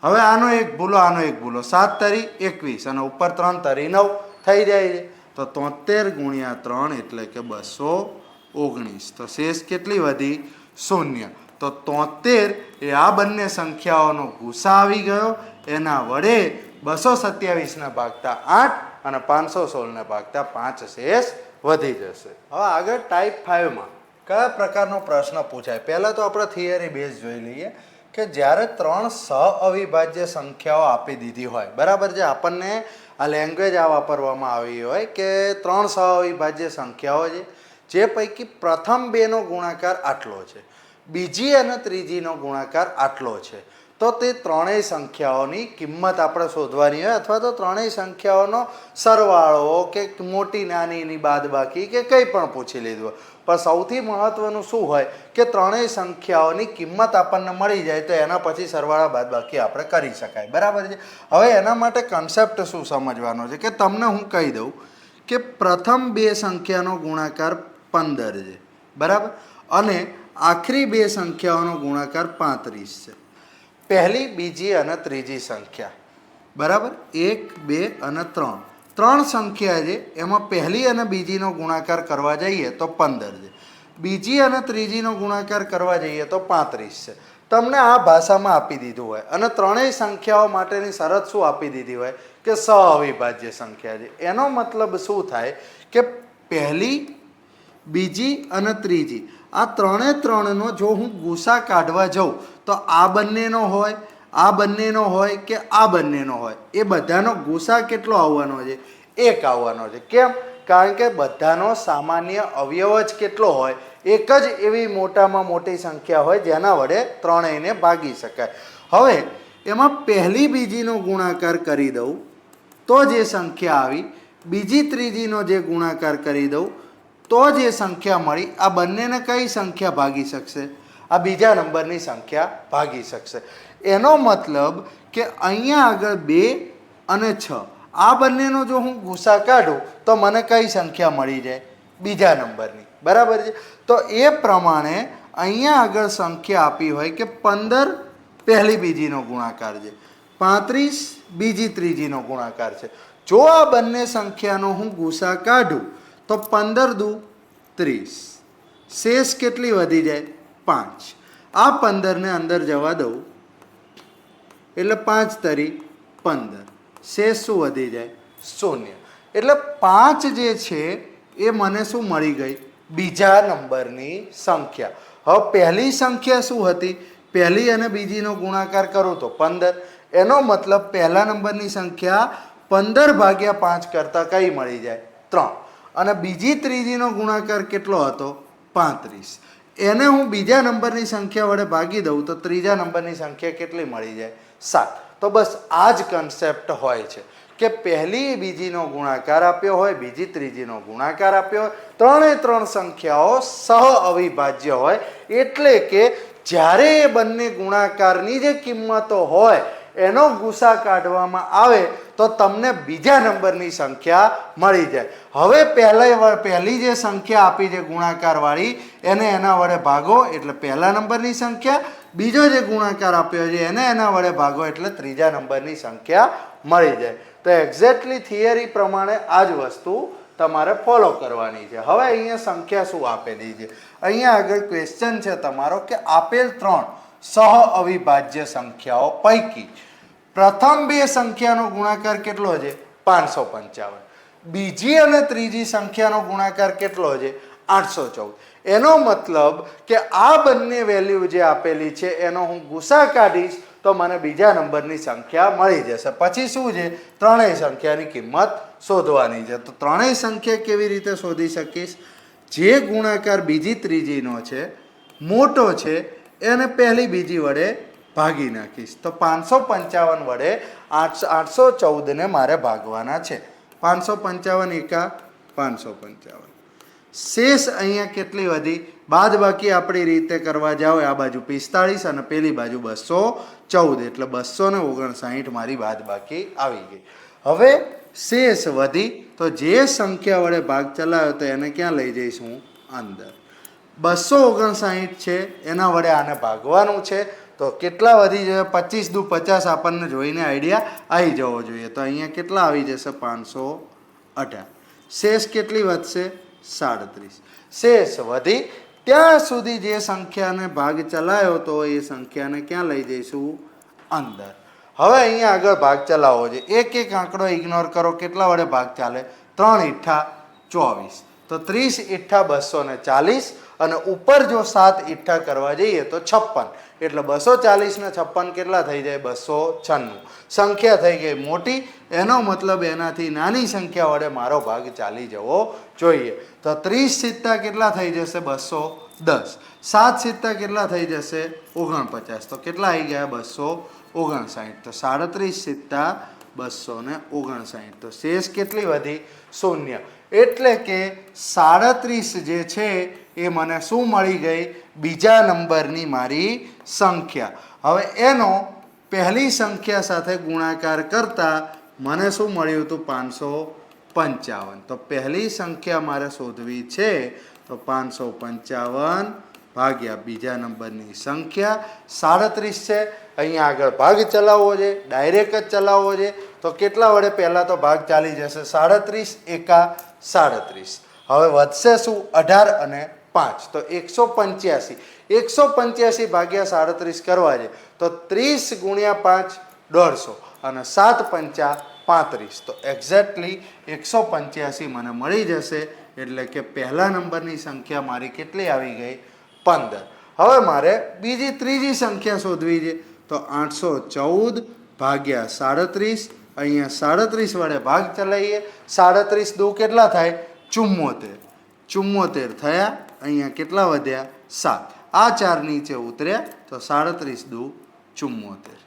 હવે આનો એક ભૂલો, આનો એક ભૂલો. 7 તરી 21 અને ઉપર 3 તરી 9 થઈ જાય છે. તો 73 ગુણ્યા 3 એટલે કે 219. તો શેષ કેટલી વધી? 0. તો 73 એ આ બંને સંખ્યાઓનો ગુસા આવી ગયો. એના વડે 227 ને ભાગતા 8 અને 516 ને ભાગતા 5 શેષ વધી જશે. હવે આગળ ટાઈપ 5માં કયા પ્રકારનો પ્રશ્ન પૂછાય? પહેલાં તો આપણે થિયરી બેઝ જોઈ લઈએ કે જ્યારે 3 સઅવિભાજ્ય સંખ્યાઓ આપી દીધી હોય, બરાબર છે, આપણને આ લેંગ્વેજ આ વાપરવામાં આવી હોય કે 3 સઅવિભાજ્ય સંખ્યાઓ છે જે પૈકી પ્રથમ બેનો ગુણાકાર આટલો છે, બીજી અને ત્રીજીનો ગુણાકાર આટલો છે, તો તે ત્રણેય સંખ્યાઓની કિંમત આપણે શોધવાની હોય, અથવા તો ત્રણેય સંખ્યાઓનો સરવાળો કે મોટી નાનીની બાદબાકી કે કંઈ પણ પૂછી લીધું હોય. પણ સૌથી મહત્વનું શું હોય કે ત્રણેય સંખ્યાઓની કિંમત આપણને મળી જાય તો એના પછી સરવાળા બાદબાકી આપણે કરી શકાય, બરાબર છે. હવે એના માટે કન્સેપ્ટ શું સમજવાનો છે કે તમને હું કહી દઉં કે પ્રથમ બે સંખ્યાનો ગુણાકાર 15 છે, બરાબર, અને આખરી બે સંખ્યાઓનો ગુણાકાર 35 છે. પહેલી, બીજી અને ત્રીજી સંખ્યા, બરાબર, 1, 2 અને 3 ત્રણ સંખ્યા છે. એમાં પહેલી અને બીજીનો ગુણાકાર કરવા જઈએ તો 15 છે, બીજી અને ત્રીજીનો ગુણાકાર કરવા જઈએ તો 35 છે. તમને આ ભાષામાં આપી દીધું હોય અને ત્રણેય સંખ્યાઓ માટેની શરત શું આપી દીધી હોય કે સઅવિભાજ્ય સંખ્યા છે. એનો મતલબ શું થાય કે પહેલી, બીજી અને ત્રીજી આ ત્રણનો જો હું ગુસા કાઢવા જાઉં તો આ બંનેનો હોય, આ બંનેનો હોય કે આ બંનેનો હોય, એ બધાનો ગુસા કેટલો આવવાનો છે? 1 આવવાનો છે. કેમ? કારણ કે બધાનો સામાન્ય અવયવ જ કેટલો હોય? એક જ એવી મોટામાં મોટી સંખ્યા હોય જેના વડે ત્રણેયને ભાગી શકાય. હવે એમાં પહેલી બીજીનો ગુણાકાર કરી દઉં તો જે સંખ્યા આવી બીજી ત્રીજીનો જે ગુણાકાર કરી દઉં તો જે સંખ્યા મળી આ બંનેને કઈ સંખ્યા ભાગી શકશે? આ બીજા નંબરની સંખ્યા ભાગી શકશે. એનો મતલબ કે અહીંયા આગળ 2 અને 6 આ બંનેનો જો હું ગુસા કાઢું તો મને કઈ સંખ્યા મળી જાય? બીજા નંબરની. બરાબર છે? તો એ પ્રમાણે અહીંયા આગળ સંખ્યા આપી હોય કે 15 પહેલી બીજીનો ગુણાકાર છે, 35 બીજી ત્રીજીનો ગુણાકાર છે. જો આ બંને સંખ્યાનો હું ગુસા કાઢું તો 15 દુ 30, શેષ કેટલી વધી જાય? 5. આ 15ને અંદર જવા દઉં એટલે 5 તરી 15, શેષ શું વધી જાય? 0. એટલે 5 જે છે એ મને શું મળી ગઈ? બીજા નંબરની સંખ્યા. હવે પહેલી સંખ્યા શું હતી? પહેલી અને બીજીનો ગુણાકાર કરું તો 15. એનો મતલબ પહેલા નંબરની સંખ્યા 15 ભાગ્યા 5 કરતાં કઈ મળી જાય? 3. અને બીજી ત્રીજીનો ગુણાકાર કેટલો હતો? 35. એને હું બીજા નંબરની સંખ્યા વડે ભાગી દઉં તો ત્રીજા નંબરની સંખ્યા કેટલી મળી જાય? 7. તો બસ આ જ કન્સેપ્ટ હોય છે કે પહેલી બીજીનો ગુણાકાર આપ્યો હોય, બીજી ત્રીજીનો ગુણાકાર આપ્યો હોય, ત્રણે ત્રણ સંખ્યાઓ સહ અવિભાજ્ય હોય, એટલે કે જ્યારે એ બંને ગુણાકારની જે કિંમતો હોય એનો ગુસા કાઢવામાં આવે તો તમને બીજા નંબરની સંખ્યા મળી જાય. હવે પહેલી જે સંખ્યા આપી છે ગુણાકારવાળી એને એના વડે ભાગો એટલે પહેલા નંબરની સંખ્યા, બીજો જે ગુણાકાર આપ્યો છે એને એના વડે ભાગો એટલે ત્રીજા નંબરની સંખ્યા મળી જાય. તો એક્ઝેક્ટલી થિયરી પ્રમાણે આ જ વસ્તુ તમારે ફોલો કરવાની છે. હવે અહીંયા સંખ્યા શું આપેલી છે? અહીંયા આગળ ક્વેશ્ચન છે તમારો કે આપેલ 3 સહ અવિભાજ્ય સંખ્યાઓ પૈકી પ્રથમ બે સંખ્યાનો ગુણાકાર કેટલો છે? 555. બીજી અને ત્રીજી સંખ્યાનો ગુણાકાર કેટલો છે? 814. એનો મતલબ કે આ બંને વેલ્યુ જે આપેલી છે એનો હું ગુસા કાઢીશ તો મને બીજા નંબરની સંખ્યા મળી જશે. પછી શું છે? ત્રણેય સંખ્યાની કિંમત શોધવાની છે. તો ત્રણેય સંખ્યા કેવી રીતે શોધી શકીશ? જે ગુણાકાર બીજી ત્રીજીનો છે મોટો છે એને પહેલી બીજી વડે ભાગી નાખીશ. તો 555 વડે 814ને મારે ભાગવાના છે. 555 એકા 555. શેષ અહીંયા કેટલી વધી? બાદ બાકી આપણી રીતે કરવા જાઓ આ બાજુ 45 અને પેલી બાજુ 214 એટલે 259 મારી બાદ બાકી આવી ગઈ. હવે શેષ વધી તો જે સંખ્યા વડે ભાગ ચલાવ્યો તો એને ક્યાં લઈ જઈશ હું? અંદર. 259 છે એના વડે આને ભાગવાનું છે તો કેટલા વધી જાય? 25 દુ 50 આપણને જોઈને આઈડિયા આવી જવો જોઈએ. તો અહીંયા કેટલા આવી જશે? 518. શેષ કેટલી વધશે? 37. શેષ વધી ત્યાં સુધી જે સંખ્યાને ભાગ ચલાવ્યો તો એ સંખ્યાને ક્યાં લઈ જઈશું? અંદર. હવે અહીંયા આગળ ભાગ ચલાવવો છે. એક એક આંકડો ઇગ્નોર કરો. કેટલા વડે ભાગ ચાલે? 3 ઈઠ્ઠા 24. તો 30 ઈઠ્ઠા 240 અને ઉપર જો 7 ઈઠ્ઠા કરવા જઈએ તો 56. એટલે 240 ને 56 કેટલા થઈ જાય? 296. સંખ્યા થઈ ગઈ મોટી. એનો મતલબ એનાથી નાની સંખ્યા વડે મારો ભાગ ચાલી જવો જોઈએ. તો 30 સિત્તા કેટલા થઈ જશે? 210. 7 સિત્તા કેટલા થઈ જશે? 49. તો કેટલા આવી ગયા? 259. તો 37 સિત્તા 259. તો શેષ કેટલી વધી? 0. એટલે કે 37 જે છે એ મને શું મળી ગઈ? બીજા નંબરની મારી સંખ્યા. હવે એનો પહેલી સંખ્યા સાથે ગુણાકાર કરતા મને શું મળ્યું હતું? 555. તો પહેલી સંખ્યા મારે શોધવી છે તો 555 ભાગ્યા બીજા નંબરની સંખ્યા 37 છે. અહીંયા આગળ ભાગ ચલાવવો છે, ડાયરેક્ટ જ ચલાવવો છે. તો કેટલા વડે? પહેલાં તો ભાગ ચાલી જશે 37 એકા 37. હવે વધશે શું? 18 અને 5 તો 185. 185 ભાગ્યા 37 કરવા છે તો 30 ગુણ્યા 5 150 અને 7 પંચા 35. તો એક્ઝેક્ટલી 185 મને મળી જશે. એટલે કે પહેલા નંબરની સંખ્યા મારી કેટલી આવી ગઈ? 15. હવે મારે બીજી ત્રીજી સંખ્યા શોધવી છે તો 814 ભાગ્યા 37. અહીંયા 37 વડે ભાગ ચલાવીએ. 37 દુ કેટલા થાય? 74. 74 થયા. અહીંયા કેટલા વધ્યા? 7. આ 4 નીચે ઉતર્યા તો 37 દુ 74.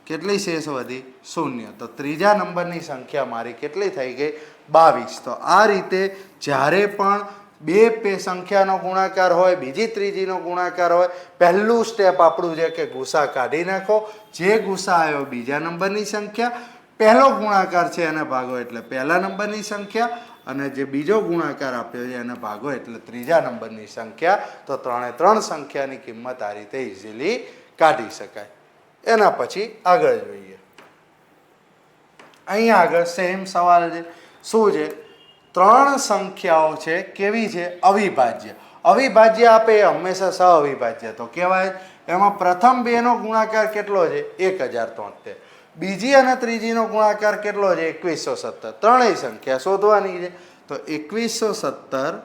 કેટલી શેષ વધી? 0. તો ત્રીજા નંબરની સંખ્યા મારી કેટલી થઈ ગઈ? 22. તો આ રીતે જ્યારે પણ બે સંખ્યાનો ગુણાકાર હોય, બીજી ત્રીજીનો ગુણાકાર હોય, પહેલું સ્ટેપ આપણું છે કે ગુસા કાઢી નાખો. જે ગુસા આવ્યો બીજા નંબરની સંખ્યા, પહેલો ગુણાકાર છે એને ભાગો એટલે પહેલા નંબરની સંખ્યા, અને જે બીજો ગુણાકાર આપ્યો છે એને ભાગો એટલે ત્રીજા નંબરની સંખ્યા. તો 3 સંખ્યાની કિંમત આ રીતે ઇઝીલી કાઢી શકાય. એના પછી આગળ જોઈએ. અહીંયા આગળ સેમ સવાલ છે. શું છે? 3 સંખ્યાઓ છે, કેવી છે? અવિભાજ્ય. અવિભાજ્ય આપે એ હંમેશા સહઅવિભાજ્ય તો કહેવાય. એમાં પ્રથમ બેનો ગુણાકાર કેટલો છે? 1073. બીજી અને ત્રીજીનો ગુણાકાર કેટલો છે? 2117. ત્રણેય સંખ્યા શોધવાની છે. તો 2117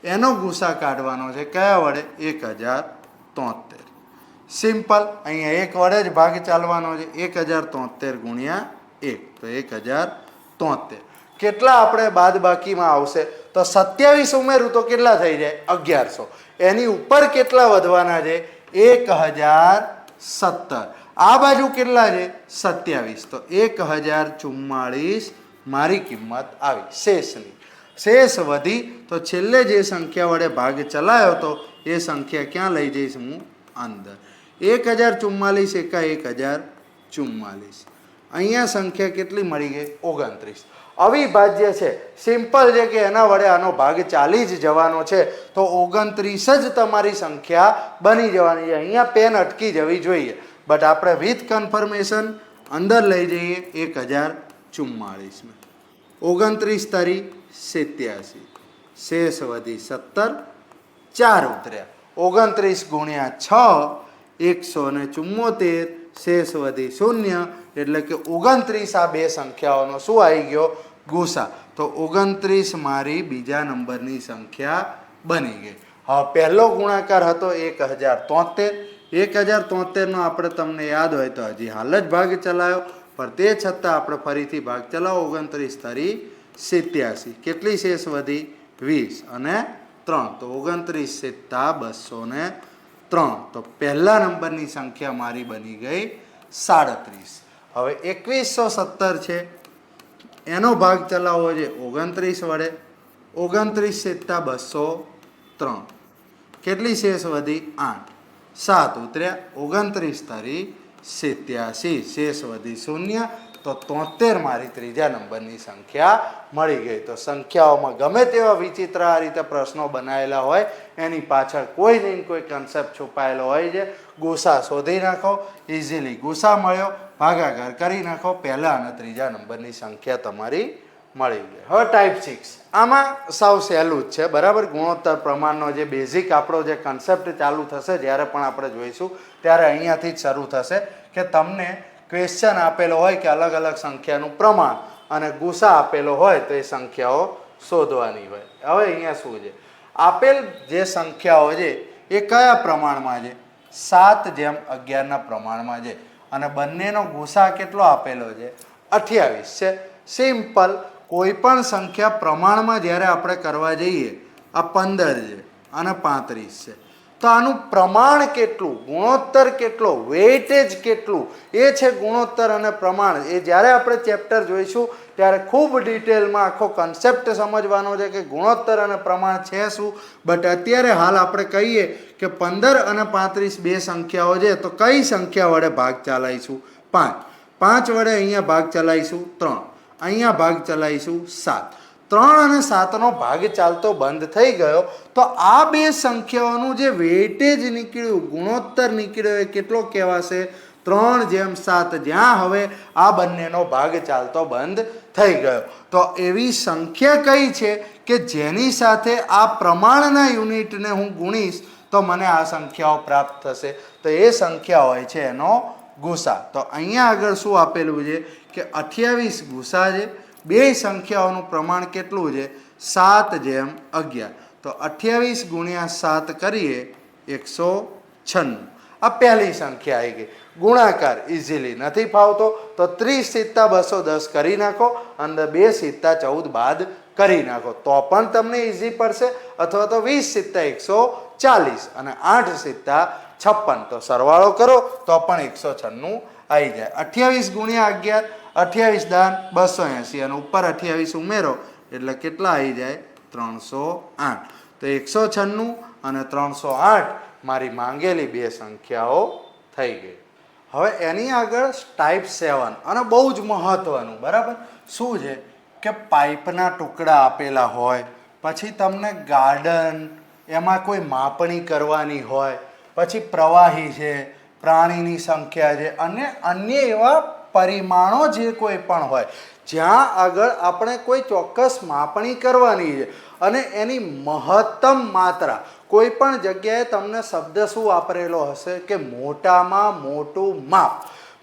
એનો ગુસા કાઢવાનો છે કયા વડે? 1073. સિમ્પલ. અહીંયા એક વડે જ ભાગ ચાલવાનો છે. 1073 ગુણ્યા 1 તો 1073. કેટલા આપણે બાદ બાકીમાં આવશે? તો 27 ઉમેરું તો કેટલા થઈ જાય? 1100. એની ઉપર કેટલા વધવાના છે? 1017. આ બાજુ કેટલા છે? 27. તો 1044 મારી કિંમત આવી શેષની. શેષ વધી તો છેલ્લે જે સંખ્યા વડે ભાગ ચલાયો તો એ સંખ્યા ક્યાં લઈ જઈશ હું? અંદર. 1044 એકા 1044. અહીંયા સંખ્યા કેટલી મળી ગઈ? 29. અવિભાજ્ય છે, સિમ્પલ છે કે એના વડે આનો ભાગ ચાલી જ જવાનો છે. તો 29 જ તમારી સંખ્યા બની જવાની છે. અહીંયા પેન અટકી જવી જોઈએ, બટ આપણે વિથ કન્ફર્મેશન અંદર લઈ જઈએ 1044. 29 તારી 87. શેષ વધી 17. 4 ઉતર્યા. 29 ગુણ્યા 6 174. શેષ વધી 0. એટલે કે 29 આ બે સંખ્યાઓનો શું આવી ગયો? ગુસા. તો 29 મારી બીજા નંબરની સંખ્યા બની ગઈ. હવે પહેલો ગુણાકાર હતો 1073. 1073 નો આપણે તમને યાદ હોય તો હજી હાલ જ ભાગ ચલાવ્યો, પણ તે છતાં આપણે ફરીથી ભાગ ચલાવો. 29 તારી 87. કેટલી શેષ વધી? 20 અને 3. તો 29 × 203. તો પહેલા નંબરની સંખ્યા મારી બની ગઈ 37. હવે 2117 છે, એનો ભાગ ચલાવવો છે 29 વડે. 29 × 203. કેટલી શેષ વધી? 8. 7 ઉતર્યા. 29 તારી 87. શેષ વધી 0. તો 73 મારી ત્રીજા નંબરની સંખ્યા મળી ગઈ. તો સંખ્યાઓમાં ગમે તેવા વિચિત્ર આ રીતે પ્રશ્નો બનાવેલા હોય, એની પાછળ કોઈ ને કોઈ કન્સેપ્ટ છુપાયેલો હોય છે. ગુસા શોધી નાખો, ઇઝીલી ગુસા મળ્યો, ભાગાકાર કરી નાખો, પહેલા અને ત્રીજા નંબરની સંખ્યા તમારી મળી ગઈ. હવે ટાઈપ 6. આમાં સાવ સહેલું જ છે, બરાબર. ગુણોત્તર પ્રમાણનો જે બેઝિક આપણો જે કન્સેપ્ટ ચાલુ થશે, જ્યારે પણ આપણે જોઈશું ત્યારે અહીંયાથી જ શરૂ થશે કે તમને ક્વેશ્ચન આપેલો હોય કે અલગ અલગ સંખ્યાનું પ્રમાણ અને ગુસા આપેલો હોય તો એ સંખ્યાઓ શોધવાની હોય. હવે અહીંયા શું છે? આપેલ જે સંખ્યાઓ છે એ કયા પ્રમાણમાં છે? 7:11 પ્રમાણમાં છે. અને બંનેનો ગુસા કેટલો આપેલો છે? 28 છે. સિમ્પલ. કોઈ પણ સંખ્યા પ્રમાણમાં જ્યારે આપણે કરવા જઈએ, આ 15 છે અને 35 છે, તો આનું પ્રમાણ કેટલું, ગુણોત્તર કેટલો, વેઇટેજ કેટલું, એ છે ગુણોત્તર અને પ્રમાણ. એ જ્યારે આપણે ચેપ્ટર જોઈશું ત્યારે ખૂબ ડિટેલમાં આખો કન્સેપ્ટ સમજવાનો છે કે ગુણોત્તર અને પ્રમાણ છે શું. બટ અત્યારે હાલ આપણે કહીએ કે 15 અને 35 બે સંખ્યાઓ છે, તો કઈ સંખ્યા વડે ભાગ ચલાવીશું? 5. 5 વડે અહીંયા ભાગ ચલાવીશું 3, અહીંયા ભાગ ચલાવીશું 7. 3 અને 7નો ભાગ ચાલતો બંધ થઈ ગયો. તો આ બે સંખ્યાઓનું જે વેઇટેજ નીકળ્યું, ગુણોત્તર નીકળ્યો, એ કેટલો કહેવાશે? 3:7. જ્યાં હવે આ બંનેનો ભાગ ચાલતો બંધ થઈ ગયો. તો એવી સંખ્યા કઈ છે કે જેની સાથે આ પ્રમાણના યુનિટને હું ગુણીશ તો મને આ સંખ્યાઓ પ્રાપ્ત થશે? તો એ સંખ્યા હોય છે એનો ગુસા. તો અહીંયા આગળ શું આપેલું છે કે 28 ગુસા છે. બે સંખ્યાઓનું પ્રમાણ કેટલું છે? 7:11. તો 28 ગુણ્યા 7 કરીએ 196. આ પહેલી સંખ્યા આવી ગઈ. ગુણાકાર ઇઝીલી નથી ફાવતો તો 30 × 210 કરી નાખો, અંદર 2 × 14 બાદ કરી નાખો તો પણ તમને ઇઝી પડશે. અથવા તો 20 × 140 અને 8 × 56. તો સરવાળો કરો તો પણ 196 આવી જાય. 28 ગુણ્યા 11. 28 દાન 280 અને ઉપર 28 ઉમેરો એટલે કેટલા આવી જાય 308. તો 196 અને 308 મારી માંગેલી બે સંખ્યાઓ થઈ ગઈ. હવે એની આગળ ટાઈપ 7 અને બહુ જ મહત્વનું, બરાબર, શું છે કે પાઇપના ટુકડા આપેલા હોય, પછી તમને ગાર્ડન, એમાં કોઈ માપણી કરવાની હોય, પછી પ્રવાહી છે, પ્રાણીની સંખ્યા છે અને અન્ય એવા પરિમાણો જે કોઈ પણ હોય જ્યાં આગળ આપણે કોઈ ચોક્કસ માપણી કરવાની છે અને એની મહત્તમ માત્રા કોઈ પણ જગ્યાએ તમને શબ્દ શું વાપરેલો હશે કે મોટામાં મોટું માપ.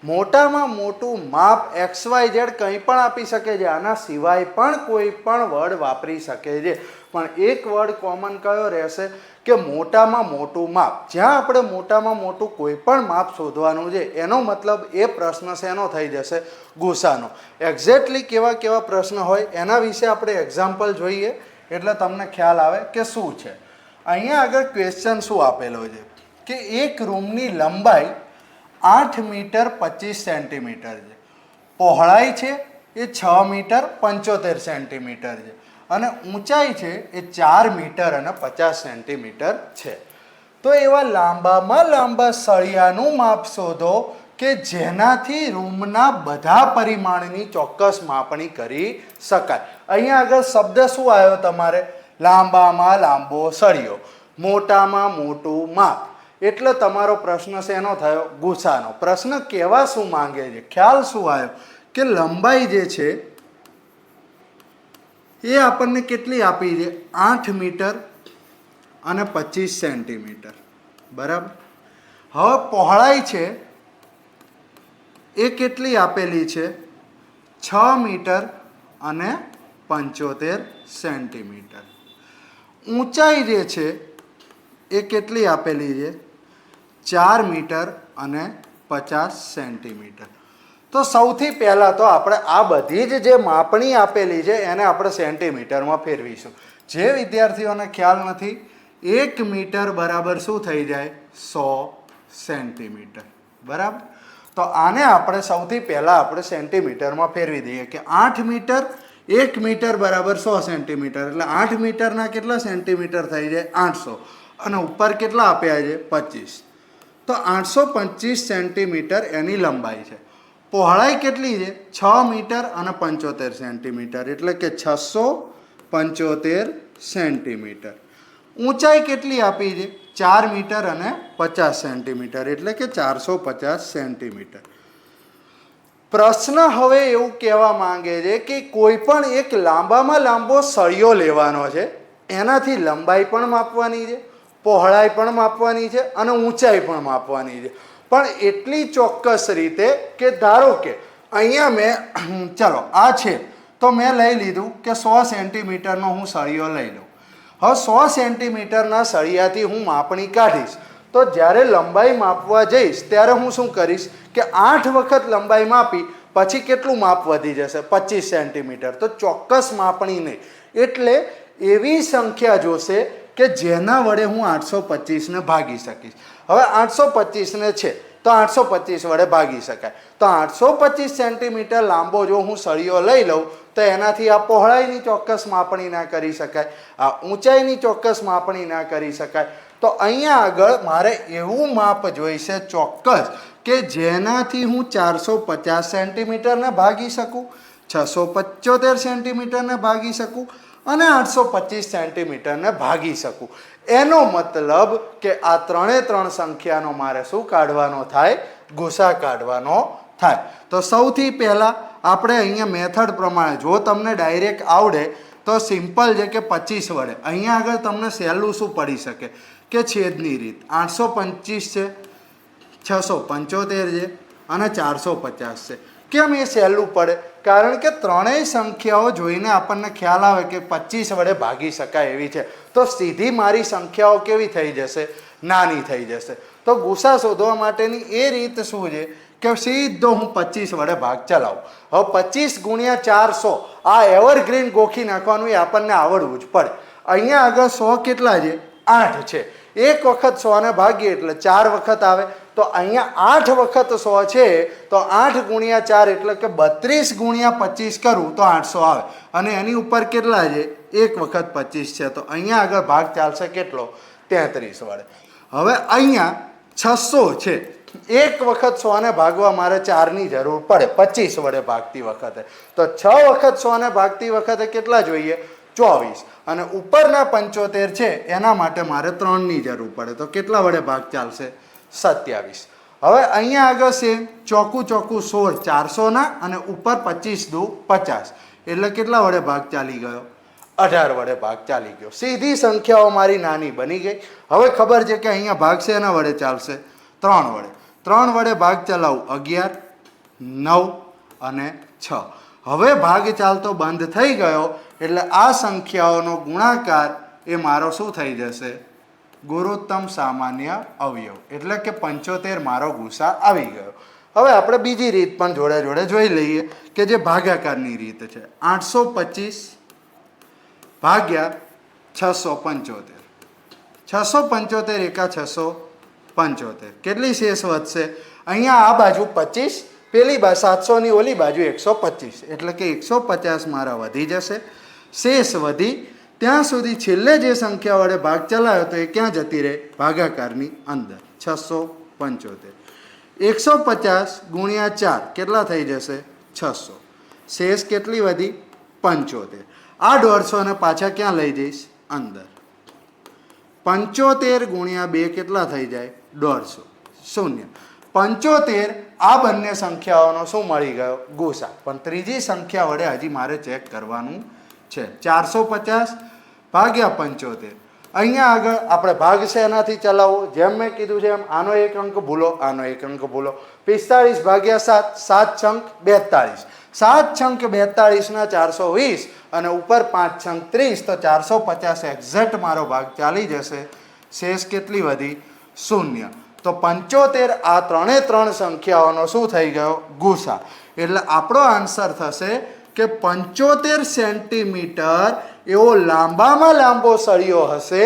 મોટામાં મોટું માપ XYZ કંઈ પણ આપી શકે છે, આના સિવાય પણ કોઈ પણ વર્ડ વાપરી શકે છે, પણ એક વર્ડ કોમન કયો રહેશે કે મોટામાં મોટું માપ. જ્યાં આપણે મોટામાં મોટું કોઈ પણ માપ શોધવાનું છે એનો મતલબ એ પ્રશ્ન શેનો થઈ જશે, ગુસાનો. એક્ઝેક્ટલી કેવા કેવા પ્રશ્ન હોય એના વિશે આપણે એક્ઝામ્પલ જોઈએ એટલે તમને ખ્યાલ આવે કે શું છે. અહીંયા આગળ ક્વેશ્ચન શું આપેલો છે કે એક રૂમની લંબાઈ 8 મીટર 25 સેન્ટીમીટર છે, પહોળાઈ છે એ 6 મીટર 75 સેન્ટીમીટર છે અને ઊંચાઈ છે એ 4 મીટર અને 50 સેન્ટીમીટર છે. તો એવા લાંબામાં લાંબા સળિયાનું માપ શોધો કે જેનાથી રૂમના બધા પરિમાણની ચોક્કસ માપણી કરી શકાય. અહીંયા આગળ શબ્દ શું આવ્યો તમારે, લાંબામાં લાંબો સળિયો, મોટામાં મોટું માપ. એટલે તમારો પ્રશ્ન શેનો થયો, ગુસાનો. પ્રશ્ન કેવા શું માંગે છે, ખ્યાલ શું આવ્યો કે લંબાઈ જે છે એ આપણને કેટલી આપી છે, 8 મીટર અને 25 સેન્ટીમીટર, બરાબર. હવે પહોળાઈ છે એ કેટલી આપેલી છે, 6 મીટર અને 75 સેન્ટીમીટર. ઊંચાઈ જે છે એ કેટલી આપેલી છે, 4 મીટર અને 50 સેન્ટીમીટર. તો સૌથી પહેલાં તો આપણે આ બધી જ જે માપણી આપેલી છે એને આપણે સેન્ટીમીટરમાં ફેરવીશું. જે વિદ્યાર્થીઓને ખ્યાલ નથી, 1 મીટર બરાબર શું થઈ જાય, 100 સેન્ટીમીટર, બરાબર. તો આને આપણે સૌથી પહેલાં આપણે સેન્ટીમીટરમાં ફેરવી દઈએ કે 8 મીટર 1 મીટર બરાબર 100 સેન્ટીમીટર, એટલે 8 મીટરના કેટલા સેન્ટીમીટર થઈ જાય, 800 અને ઉપર કેટલા આપ્યા છે, 25. તો 825 સેન્ટીમીટર એની લંબાઈ છે. પહોળાઈ કેટલી છે, 6 મીટર અને 75 સેન્ટીમીટર, એટલે કે 675 સેન્ટીમીટર. ઊંચાઈ કેટલી આપી છે, 4 મીટર અને 50 સેન્ટીમીટર, એટલે કે 450 સેન્ટીમીટર. પ્રશ્ન હવે એવું કહેવા માંગે છે કે કોઈ પણ એક લાંબામાં લાંબો સળિયો લેવાનો છે, એનાથી લંબાઈ પણ માપવાની છે, પહોળાઈ પણ માપવાની છે અને ઊંચાઈ પણ માપવાની છે, પણ એટલી ચોક્કસ રીતે કે ધારો કે અહીંયા મેં ચલો આ છે તો મેં લઈ લીધું કે 100 સેન્ટીમીટરનો હું સળિયો લઈ લઉં. હવે 100 સેન્ટીમીટરના સળિયાથી હું માપણી કાઢીશ તો જ્યારે લંબાઈ માપવા જઈશ ત્યારે હું શું કરીશ કે 8 વખત લંબાઈ માપી પછી કેટલું માપ વધી જશે, 25 સેન્ટીમીટર. તો ચોક્કસ માપણી નહીં, એટલે એવી સંખ્યા જોશે કે જેના વડે હું 825ને ભાગી શકીશ. હવે 825ને છે તો 825 વડે ભાગી શકાય. તો 825 સેન્ટીમીટર લાંબો જો હું સળિયો લઈ લઉં તો એનાથી આ પહોળાઈની ચોક્કસ માપણી ના કરી શકાય, આ ઊંચાઈની ચોક્કસ માપણી ના કરી શકાય. તો અહીંયા આગળ મારે એવું માપ જોઈશે ચોક્કસ કે જેનાથી હું 450 સેન્ટીમીટરને ભાગી શકું, 675 સેન્ટીમીટરને ભાગી શકું અને 825 સેન્ટીમીટરને ભાગી શકું. એનો મતલબ કે આ ત્રણ સંખ્યાનો મારે શું કાઢવાનો થાય, ગુસા કાઢવાનો થાય. તો સૌથી પહેલાં આપણે અહીંયા મેથડ પ્રમાણે, જો તમને ડાયરેક્ટ આવડે તો સિમ્પલ છે કે 25 વડે. અહીંયા આગળ તમને સહેલું શું પડી શકે કે છેદની રીત. 825 છે, 675 છે અને 450 છે. કેમ એ સહેલું પડે? કારણ કે ત્રણેય સંખ્યાઓ જોઈને આપણને ખ્યાલ આવે કે 25 વડે ભાગી શકાય એવી છે, તો સીધી મારી સંખ્યાઓ કેવી થઈ જશે, નાની થઈ જશે. તો ગુસા શોધવા માટેની એ રીત શું છે કે સીધો હું 25 વડે ભાગ ચલાવું. હવે 25 ગુણ્યા 400 આ એવરગ્રીન ગોખી નાખવાનું એ આપણને આવડવું જ પડે. અહીંયા આગળ 100 કેટલા છે, 8 છે, એક વખત 100 ને ભાગીએ એટલે 4 વખત આવે. તો અહીંયા 8 વખત 100 છે તો 8 ગુણ્યા 4 એટલે કે 32 ગુણ્યા 25 કરું તો 800 આવે. અને એની ઉપર કેટલા છે? 1 વખત 25 છે. તો અહીંયા આગળ ભાગ ચાલશે કેટલો? 33 વડે. હવે અહીંયા 600 છે. એક વખત 100 ને ભાગવા મારે 4 ની જરૂર પડે 25 વડે ભાગતી વખતે. તો 6 વખત 100 ને ભાગતી વખતે કેટલા જોઈએ? 24. અને ઉપરના 75 છે એના માટે મારે 3 ની જરૂર પડે. તો કેટલા વડે ભાગ ચાલશે? 27. હવે અહીંયા આગળ છે ચોકું 16 400 ના અને ઉપર 25 દુ 50 એટલે કેટલા વડે ભાગ ચાલી ગયો? 18 વડે ભાગ ચાલી ગયો. સીધી સંખ્યાઓ મારી નાની બની ગઈ. હવે ખબર છે કે અહીંયા ભાગ છે એના વડે ચાલશે? 3 વડે. 3 વડે ભાગ ચલાવું 11 9 અને 6. હવે ભાગ ચાલતો બંધ થઈ ગયો એટલે આ સંખ્યાઓનો ગુણાકાર એ મારો શું થઈ જશે? ગુરુત્તમ સામાન્ય અવયવ. એટલે કે 75 મારો ગુસા આવી ગયો. હવે આપણે બીજી રીત પણ જોડે જોડે જોઈ લઈએ કે જે ભાગાકારની રીત છે. 825 ભાગ્યા 675. 675 એકા 675. કેટલી શેષ વધશે? અહીંયા આ બાજુ 25, પેલી બાજુ 700 ની ઓલી બાજુ 125 એટલે કે 150 મારા વધી જશે. શેષ વધી ત્યાં સુધી છેલ્લે જે સંખ્યા વડે ભાગ ચલાવ્યો તો એ ક્યાં જતી રહે? ભાગાકારની અંદર. 675. 150 ગુણ્યા 4 કેટલા થઈ જશે? 600. શેષ કેટલી વધી? 75. આ 150 ને પાછા ક્યાં લઈ જઈશ? અંદર. 75 ગુણ્યા 2 કેટલા થઈ જાય? 150. 0. 75 આ બંને સંખ્યાઓનો શું મળી ગયો? ગુસા. પણ ત્રીજી સંખ્યા વડે હજી મારે ચેક કરવાનું છે. 450 ભાગ્યા 75. અહીંયા આગળ આપણે ભાગ છે એનાથી ચલાવો. જેમ મેં કીધું છે એમ આનો એક અંક ભૂલો, આનો એક અંક ભૂલો. 45 ભાગ્યા 7 7 છંક 42. 7 છંક 42 ના 420 અને ઉપર 5 છંક 30 તો 450 એક્ઝેક્ટ મારો ભાગ ચાલી જશે. શેષ કેટલી વધી? 0. તો 75 આ ત્રણ સંખ્યાઓનો શું થઈ ગયો? ગુસા. એટલે આપણો આન્સર થશે કે 75 સેન્ટીમીટર એવો લાંબામાં લાંબો સળિયો હશે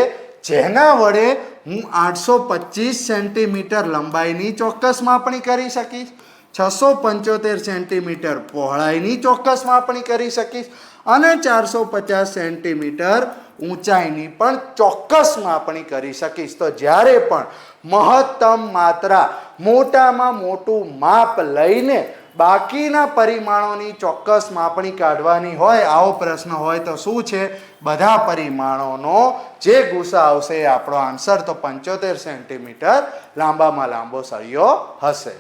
જેના વડે હું 825 સેન્ટીમીટર લંબાઈની ચોક્કસ માપણી કરી શકીશ. 675 સેન્ટીમીટર પહોળાઈની ચોક્કસ માપણી કરી શકીશ અને 450 સેન્ટીમીટર ઊંચાઈની પણ ચોક્કસ માપણી કરી શકીશ. તો જ્યારે પણ મહત્તમ માત્રા મોટામાં મોટું માપ લઈને બાકીના પરિમાણોની ચોક્કસ માપણી કાઢવાની હોય, આવો પ્રશ્ન હોય તો શું છે? બધા પરિમાણોનો જે ગુસા આવશે એ આપણો આન્સર. તો 75 સેન્ટીમીટર લાંબામાં લાંબો સળિયો હશે.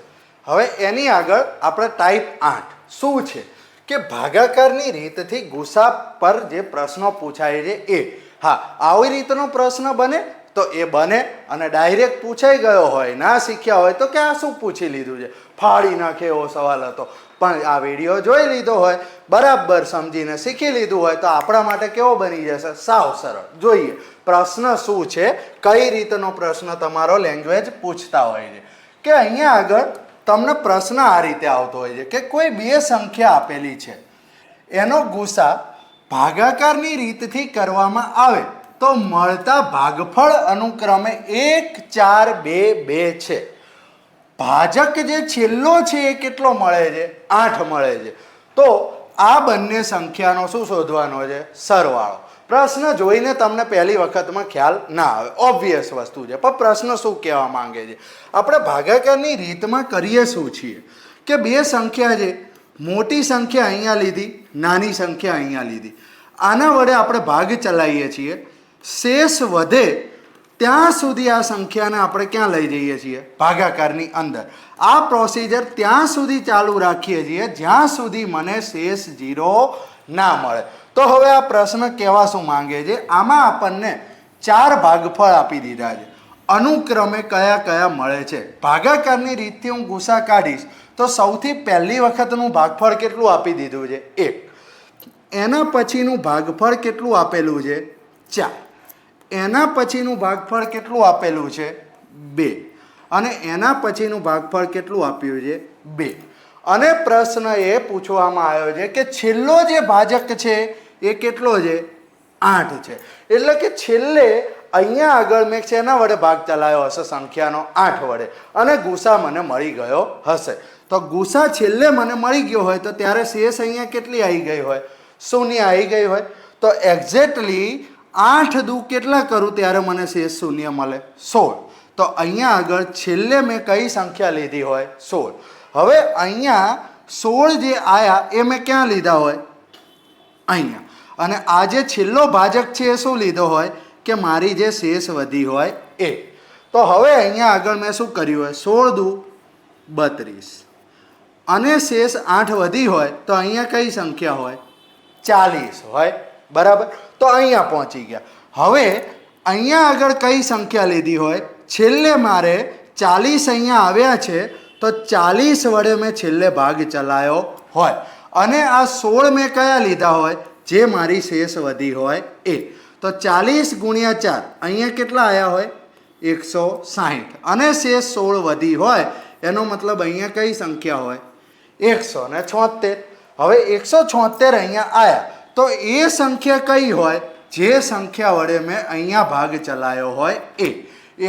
હવે એની આગળ આપણે ટાઈપ 8 શું છે કે ભાગાકારની રીતથી ગુસા પર જે પ્રશ્નો પૂછાય છે એ. હા, આવી રીતનો પ્રશ્ન બને તો એ બને અને ડાયરેક્ટ પૂછાઈ ગયો હોય, ના શીખ્યા હોય તો કે આ શું પૂછી લીધું છે, ફાડી નાખે એવો સવાલ હતો. પણ આ વિડીયો જોઈ લીધો હોય, બરાબર સમજીને શીખી લીધું હોય તો આપણા માટે કેવો બની જશે? સાવ સરળ. જોઈએ પ્રશ્ન શું છે, કઈ રીતનો પ્રશ્ન તમારો લેંગ્વેજ પૂછતા હોય છે. કે અહીંયા આગળ તમને પ્રશ્ન આ રીતે આવતો હોય છે કે કોઈ બે સંખ્યા આપેલી છે, એનો ગુસા ભાગાકારની રીતથી કરવામાં આવે તો મળતા ભાગફળ અનુક્રમે 1 4 2 2 છે. ભાજક જે છેલ્લો છે એ કેટલો મળે છે? 8 મળે છે. તો આ બંને સંખ્યાનો શું શોધવાનો છે? સરવાળો. પ્રશ્ન જોઈને તમને પહેલી વખતમાં ખ્યાલ ના આવે, ઓબ્વિયસ વસ્તુ છે. પણ પ્રશ્ન શું કહેવા માંગે છે? આપણે ભાગાકારની રીતમાં કરીએ શું છીએ કે બે સંખ્યા છે, મોટી સંખ્યા અહીંયા લીધી, નાની સંખ્યા અહીંયા લીધી. આના વડે આપણે ભાગ ચલાવીએ છીએ. શેષ વધે ત્યાં સુધી આ સંખ્યાને આપણે ક્યાં લઈ જઈએ છીએ? ભાગાકારની અંદર. આ પ્રોસિજર ત્યાં સુધી ચાલુ રાખીએ છીએ જ્યાં સુધી મને શેષ 0 ના મળે. તો હવે આ પ્રશ્ન કહેવા શું માંગે છે? આમાં આપણને 4 ભાગફળ આપી દીધા છે, અનુક્રમે કયા કયા મળે છે. ભાગાકારની રીતથી હું ગુસા કાઢીશ તો સૌથી પહેલી વખતનું ભાગફળ કેટલું આપી દીધું છે? 1. એના પછીનું ભાગફળ કેટલું આપેલું છે? 4. એના પછીનું ભાગફળ કેટલું આપેલું છે? 2. અને એના પછીનું ભાગફળ કેટલું આપ્યું છે? 2. અને પ્રશ્ન એ પૂછવામાં આવ્યો છે કે છેલ્લો જે ભાજક છે એ કેટલો છે? 8 છે. એટલે કે છેલ્લે અહીંયા આગળ મેં શેના વડે ભાગ ચલાવ્યો હશે? સંખ્યાનો 8 વડે, અને ગુસા મને મળી ગયો હશે. તો ગુસા છેલ્લે મને મળી ગયો હોય તો ત્યારે શેષ અહીંયા કેટલી આવી ગઈ હોય? 0 આવી ગઈ હોય. તો એક્ઝેક્ટલી 8 દુ કેટલા કરું ત્યારે મને શેષ 0 મળે? 16. તો અહીંયા આગળ છેલ્લે મેં કઈ સંખ્યા લીધી હોય? 16. હવે અહીંયા 16 જે આયા એ મેં ક્યાં લીધા હોય? અહીંયા. અને આ જે છેલ્લો ભાજક છે એ શું લીધો હોય? કે મારી જે શેષ વધી હોય એ. તો હવે અહીંયા આગળ મેં શું કર્યું હોય? 16 દુ 32 અને શેષ 8 વધી હોય તો અહીંયા કઈ સંખ્યા હોય? 40 હોય. બરાબર. તો અહીંયા પહોંચી ગયા. હવે અહીંયા આગળ કઈ સંખ્યા લીધી હોય? છેલ્લે મારે 40 અહીંયા આવ્યા છે તો 40 વડે મેં છેલ્લે ભાગ ચલાવ્યો હોય, અને આ 16 મેં કયા લીધા હોય? જે મારી શેષ વધી હોય એ. તો 40 ગુણ્યા 4 અહીંયા કેટલા આવ્યા હોય? 160. અને શેષ 16 વધી હોય એનો મતલબ અહીંયા કઈ સંખ્યા હોય? 176. હવે 176 અહીંયા આવ્યા તો એ સંખ્યા કઈ હોય? જે સંખ્યા વડે મેં અહીંયા ભાગ ચલાવ્યો હોય એ.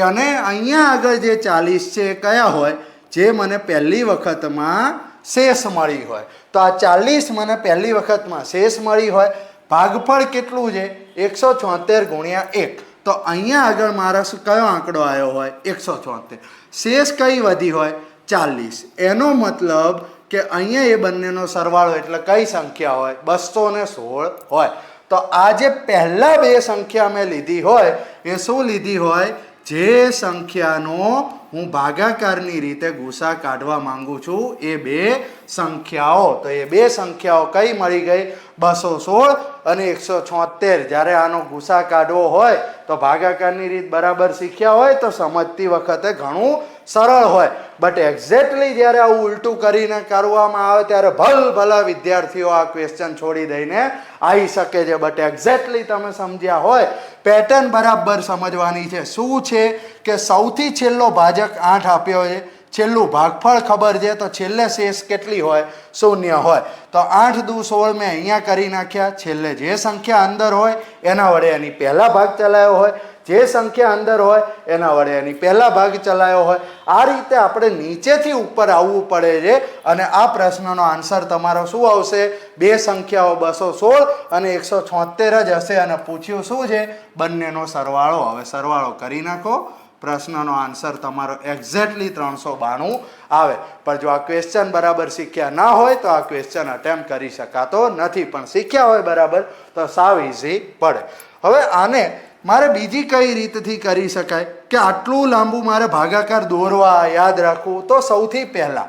અને અહીંયા આગળ જે 40 છે એ કયા હોય? જે મને પહેલી વખતમાં શેષ મળી હોય. તો આ 40 મને પહેલી વખતમાં શેષ મળી હોય. ભાગફળ કેટલું છે? 176 ગુણ્યા 1. તો અહીંયા આગળ મારા કયો આંકડો આવ્યો હોય? 176. શેષ કઈ વધી હોય? 40. એનો મતલબ કે અહીંયા એ બંનેનો સરવાળો એટલે કઈ સંખ્યા હોય? 216 હોય. તો આ જે પહેલા બે સંખ્યા મેં લીધી હોય એ શું લીધી હોય? જે સંખ્યાનો હું ભાગાકારની રીતે ગુસા કાઢવા માંગુ છું એ બે સંખ્યાઓ. તો એ બે સંખ્યાઓ કઈ મળી ગઈ? 216 અને 176. જ્યારે આનો ગુસા કાઢવો હોય તો ભાગાકારની રીત બરાબર શીખ્યા હોય તો સમજતી વખતે ઘણું સરળ હોય. બટ એક્ઝેક્ટલી જ્યારે આવું ઉલટું કરીને કરવામાં આવે ત્યારે ભલા વિદ્યાર્થીઓ આ ક્વેશ્ચન છોડી દઈને આવી શકે છે. બટ એક્ઝેક્ટલી તમે સમજ્યા હોય, પેટર્ન બરાબર સમજવાની છે. શું છે કે સૌથી છેલ્લો ભાજક 8 આપ્યો છે, છેલ્લું ભાગફળ ખબર છે તો છેલ્લે શેષ કેટલી હોય? 0 હોય. તો 8 દુ 16 મેં અહીંયા કરી નાખ્યા. છેલ્લે જે સંખ્યા અંદર હોય એના વડે એની પહેલા ભાગ ચલાવ્યો હોય, જે સંખ્યા અંદર હોય એના વડે એની પહેલા ભાગ ચલાવ્યો હોય. આ રીતે આપણે નીચેથી ઉપર આવવું પડે છે. અને આ પ્રશ્નનો આન્સર તમારો શું આવશે? બે સંખ્યાઓ 216 અને 176 જ હશે. અને પૂછ્યું શું છે? બંનેનો સરવાળો. હવે સરવાળો કરી નાખો. પ્રશ્નનો આન્સર તમારો એક્ઝેક્ટલી 392 આવે. પણ જો આ ક્વેશ્ચન બરાબર શીખ્યા ના હોય તો આ ક્વેશ્ચન અટેમ્પ કરી શકાતો નથી. પણ શીખ્યા હોય બરાબર તો સાવ ઇઝી પડે. હવે આને મારે બીજી કઈ રીતથી કરી શકાય કે આટલું લાંબુ મારે ભાગાકાર દોરવા યાદ રાખવું? તો સૌથી પહેલા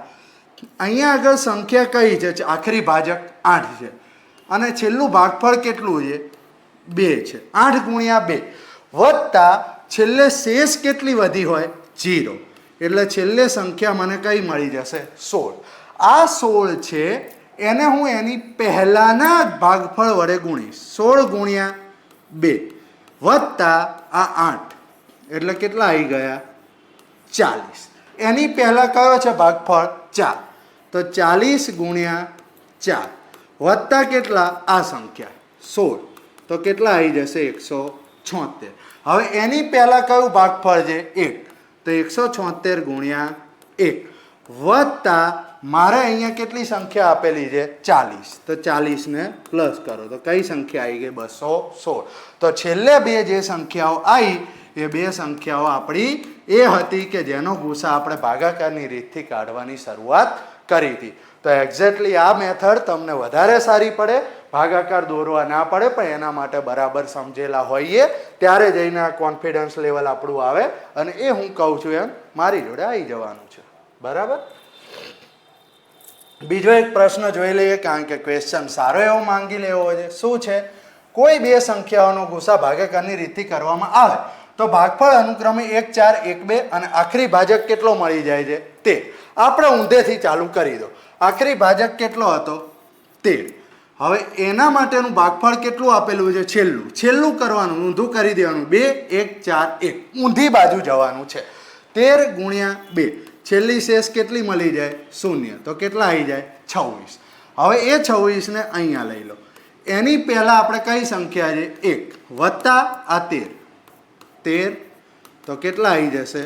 અહીંયા આગળ સંખ્યા કઈ છે? આખરી ભાજક 8 છે અને છેલ્લું ભાગફળ કેટલું છે? 2 છે. 8 ગુણ્યા 2 વત્તા છેલ્લે શેષ કેટલી વધી હોય? 0. એટલે છેલ્લે સંખ્યા મને કઈ મળી જશે? 16. આ 16 છે એને હું એની પહેલાના ભાગફળ વડે ગુણીશ. 16 ગુણ્યા 2 વત્તા આ 8 એટલે કેટલા આવી ગયા? 40. એની પહેલા કયો છે ભાગફળ? 4. તો 40 ગુણ્યા 4 વત્તા કેટલા? આ સંખ્યા 16. તો કેટલા આવી જશે? 176. હવે એની પહેલા કયું ભાગફળ છે? 1. તો 176 ગુણ્યા 1 વત્તા મારે અહીંયા કેટલી સંખ્યા આપેલી છે? 40. તો 40 ને પ્લસ કરો તો કઈ સંખ્યા આવી ગઈ? 216. તો છેલ્લે બે જે સંખ્યાઓ આવી એ બે સંખ્યાઓ આપણી એ હતી કે જેનો ગુસા આપણે ભાગાકારની રીતથી કાઢવાની શરૂઆત કરી હતી. તો એક્ઝેક્ટલી આ મેથડ તમને વધારે સારી પડે, ભાગાકાર દોરવા ના પડે, પણ એના માટે બરાબર સમજેલા હોઈએ ત્યારે જઈને આ કોન્ફિડન્સ લેવલ આપણું આવે. અને એ હું કહું છું એમ મારી જોડે આવી જવાનું છે. બરાબર. બીજો એક પ્રશ્ન જોઈ લઈએ કારણ કે ક્વેશ્ચન સારો એવો માંગી લેવો છે. શું છે? કોઈ બે સંખ્યાઓનો ગુસા ભાગાકારની રીતથી કરવામાં આવે તો ભાગફળ અનુક્રમે 1 4 1 2 અને આખરી ભાજક કેટલો મળી જાય છે? તે આપણે ઊંધેથી ચાલુ કરી દો. આખરી ભાજક કેટલો હતો? 13. હવે એના માટેનું ભાગફળ કેટલું આપેલું છે? છેલ્લું કરવાનું, ઊંધું કરી દેવાનું. 2 1 4 1 ઊંધી બાજુ જવાનું છે. 13 ગુણ્યા 2 છેલ્લી શેષ કેટલી મળી જાય? 0. તો કેટલા આવી જાય? 26. હવે એ 26 ને અહીંયા લઈ લો. એની પહેલા આપણે કઈ સંખ્યા છે? 1 વત્તા આ 13 13, તો કેટલા આવી જશે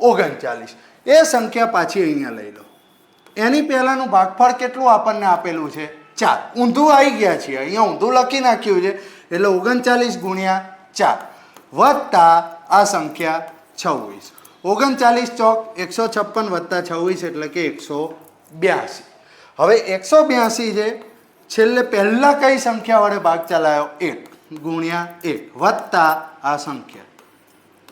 39. એ સંખ્યા પાછી અહીંયા લઈ લો. એની પહેલાંનું ભાગફળ કેટલું આપણને આપેલું છે 4. ઊંધું આવી ગયા છીએ, અહીંયા ઊંધું લખી નાખ્યું છે એટલે 39 ગુણ્યા 4 વત્તા આ સંખ્યા 26. 39 ચોક 156 વત્તા 26 એટલે કે 182. હવે 182 છે, છેલ્લે પહેલા કઈ સંખ્યા વડે ભાગ ચલાયો 1 ગુણ્યા 1 વત્તા આ સંખ્યા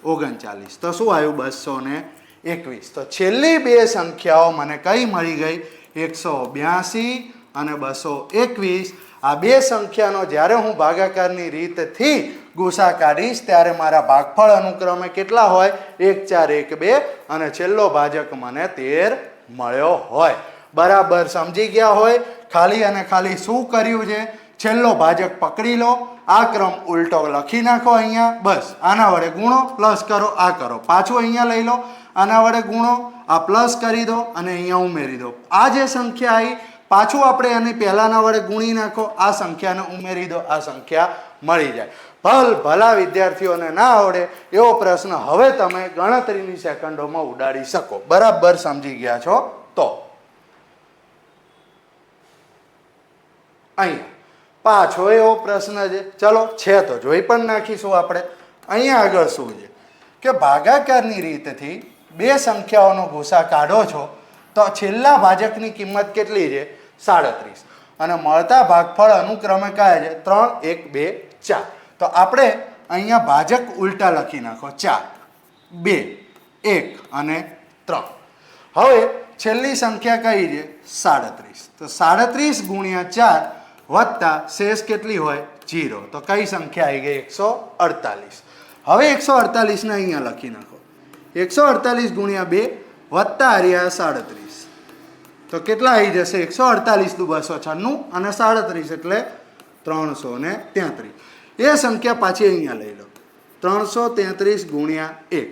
39, તો શું આવ્યું 221. તો છેલ્લી બે સંખ્યાઓ મને કઈ મળી ગઈ 182 અને 221. આ બે સંખ્યાનો જ્યારે હું ભાગાકારની રીતથી ગુસા કાઢીશ ત્યારે મારા ભાગફળ અનુક્રમે કેટલા હોય 1 4 1 2 અને છેલ્લો ભાજક મને 13 મળ્યો હોય. બરાબર સમજી ગયા હોય. ખાલી અને ખાલી શું કર્યું છે, છેલ્લો ભાજક પકડી લો, આ ક્રમ ઉલટો લખી નાખો અહીંયા, બસ આના વડે ગુણો, પ્લસ કરો, આ કરો, પાછું અહીંયા લઈ લો, આના વડે ગુણો, આ પ્લસ કરી દો અને અહીંયા ઉમેરી દો. આ જે સંખ્યા આવી પાછું આપણે એની પહેલાના વડે ગુણી નાખો, આ સંખ્યાને ઉમેરી દો, આ સંખ્યા મળી જાય. ભલા વિદ્યાર્થીઓને ના આવડે એવો પ્રશ્ન હવે તમે ગણતરીની સેકન્ડોમાં ઉડાડી શકો. બરાબર સમજી ગયા છો? તો અહીંયા પાછો એવો પ્રશ્ન છે, ચલો છે તો જોઈ પણ નાખીશું આપણે. અહીંયા આગળ શું છે કે ભાગાકારની રીતથી બે સંખ્યાઓનો ગુસા કાઢો છો તો છેલ્લા ભાજકની કિંમત કેટલી છે 37 અને મળતા ભાગફળ અનુક્રમે કયા છે 3 1 2 4. તો આપણે અહીંયા ભાજક ઉલટા લખી નાખો 4 2 1 અને 3. હવે છેલ્લી સંખ્યા કઈ છે 37. તો 37 ગુણ્યા 4 વત્તા શેષ કેટલી હોય 0. તો કઈ સંખ્યા આવી ગઈ 148. હવે 148 ને અહીંયા લખી નાખો 148 ગુણ્યા 2 વત્તા રહ્યા 37. તો કેટલા આવી જશે 148 નું 296 અને 37 એટલે 333. એ સંખ્યા પાછી અહીંયા લઈ લો 333 ગુણ્યા 1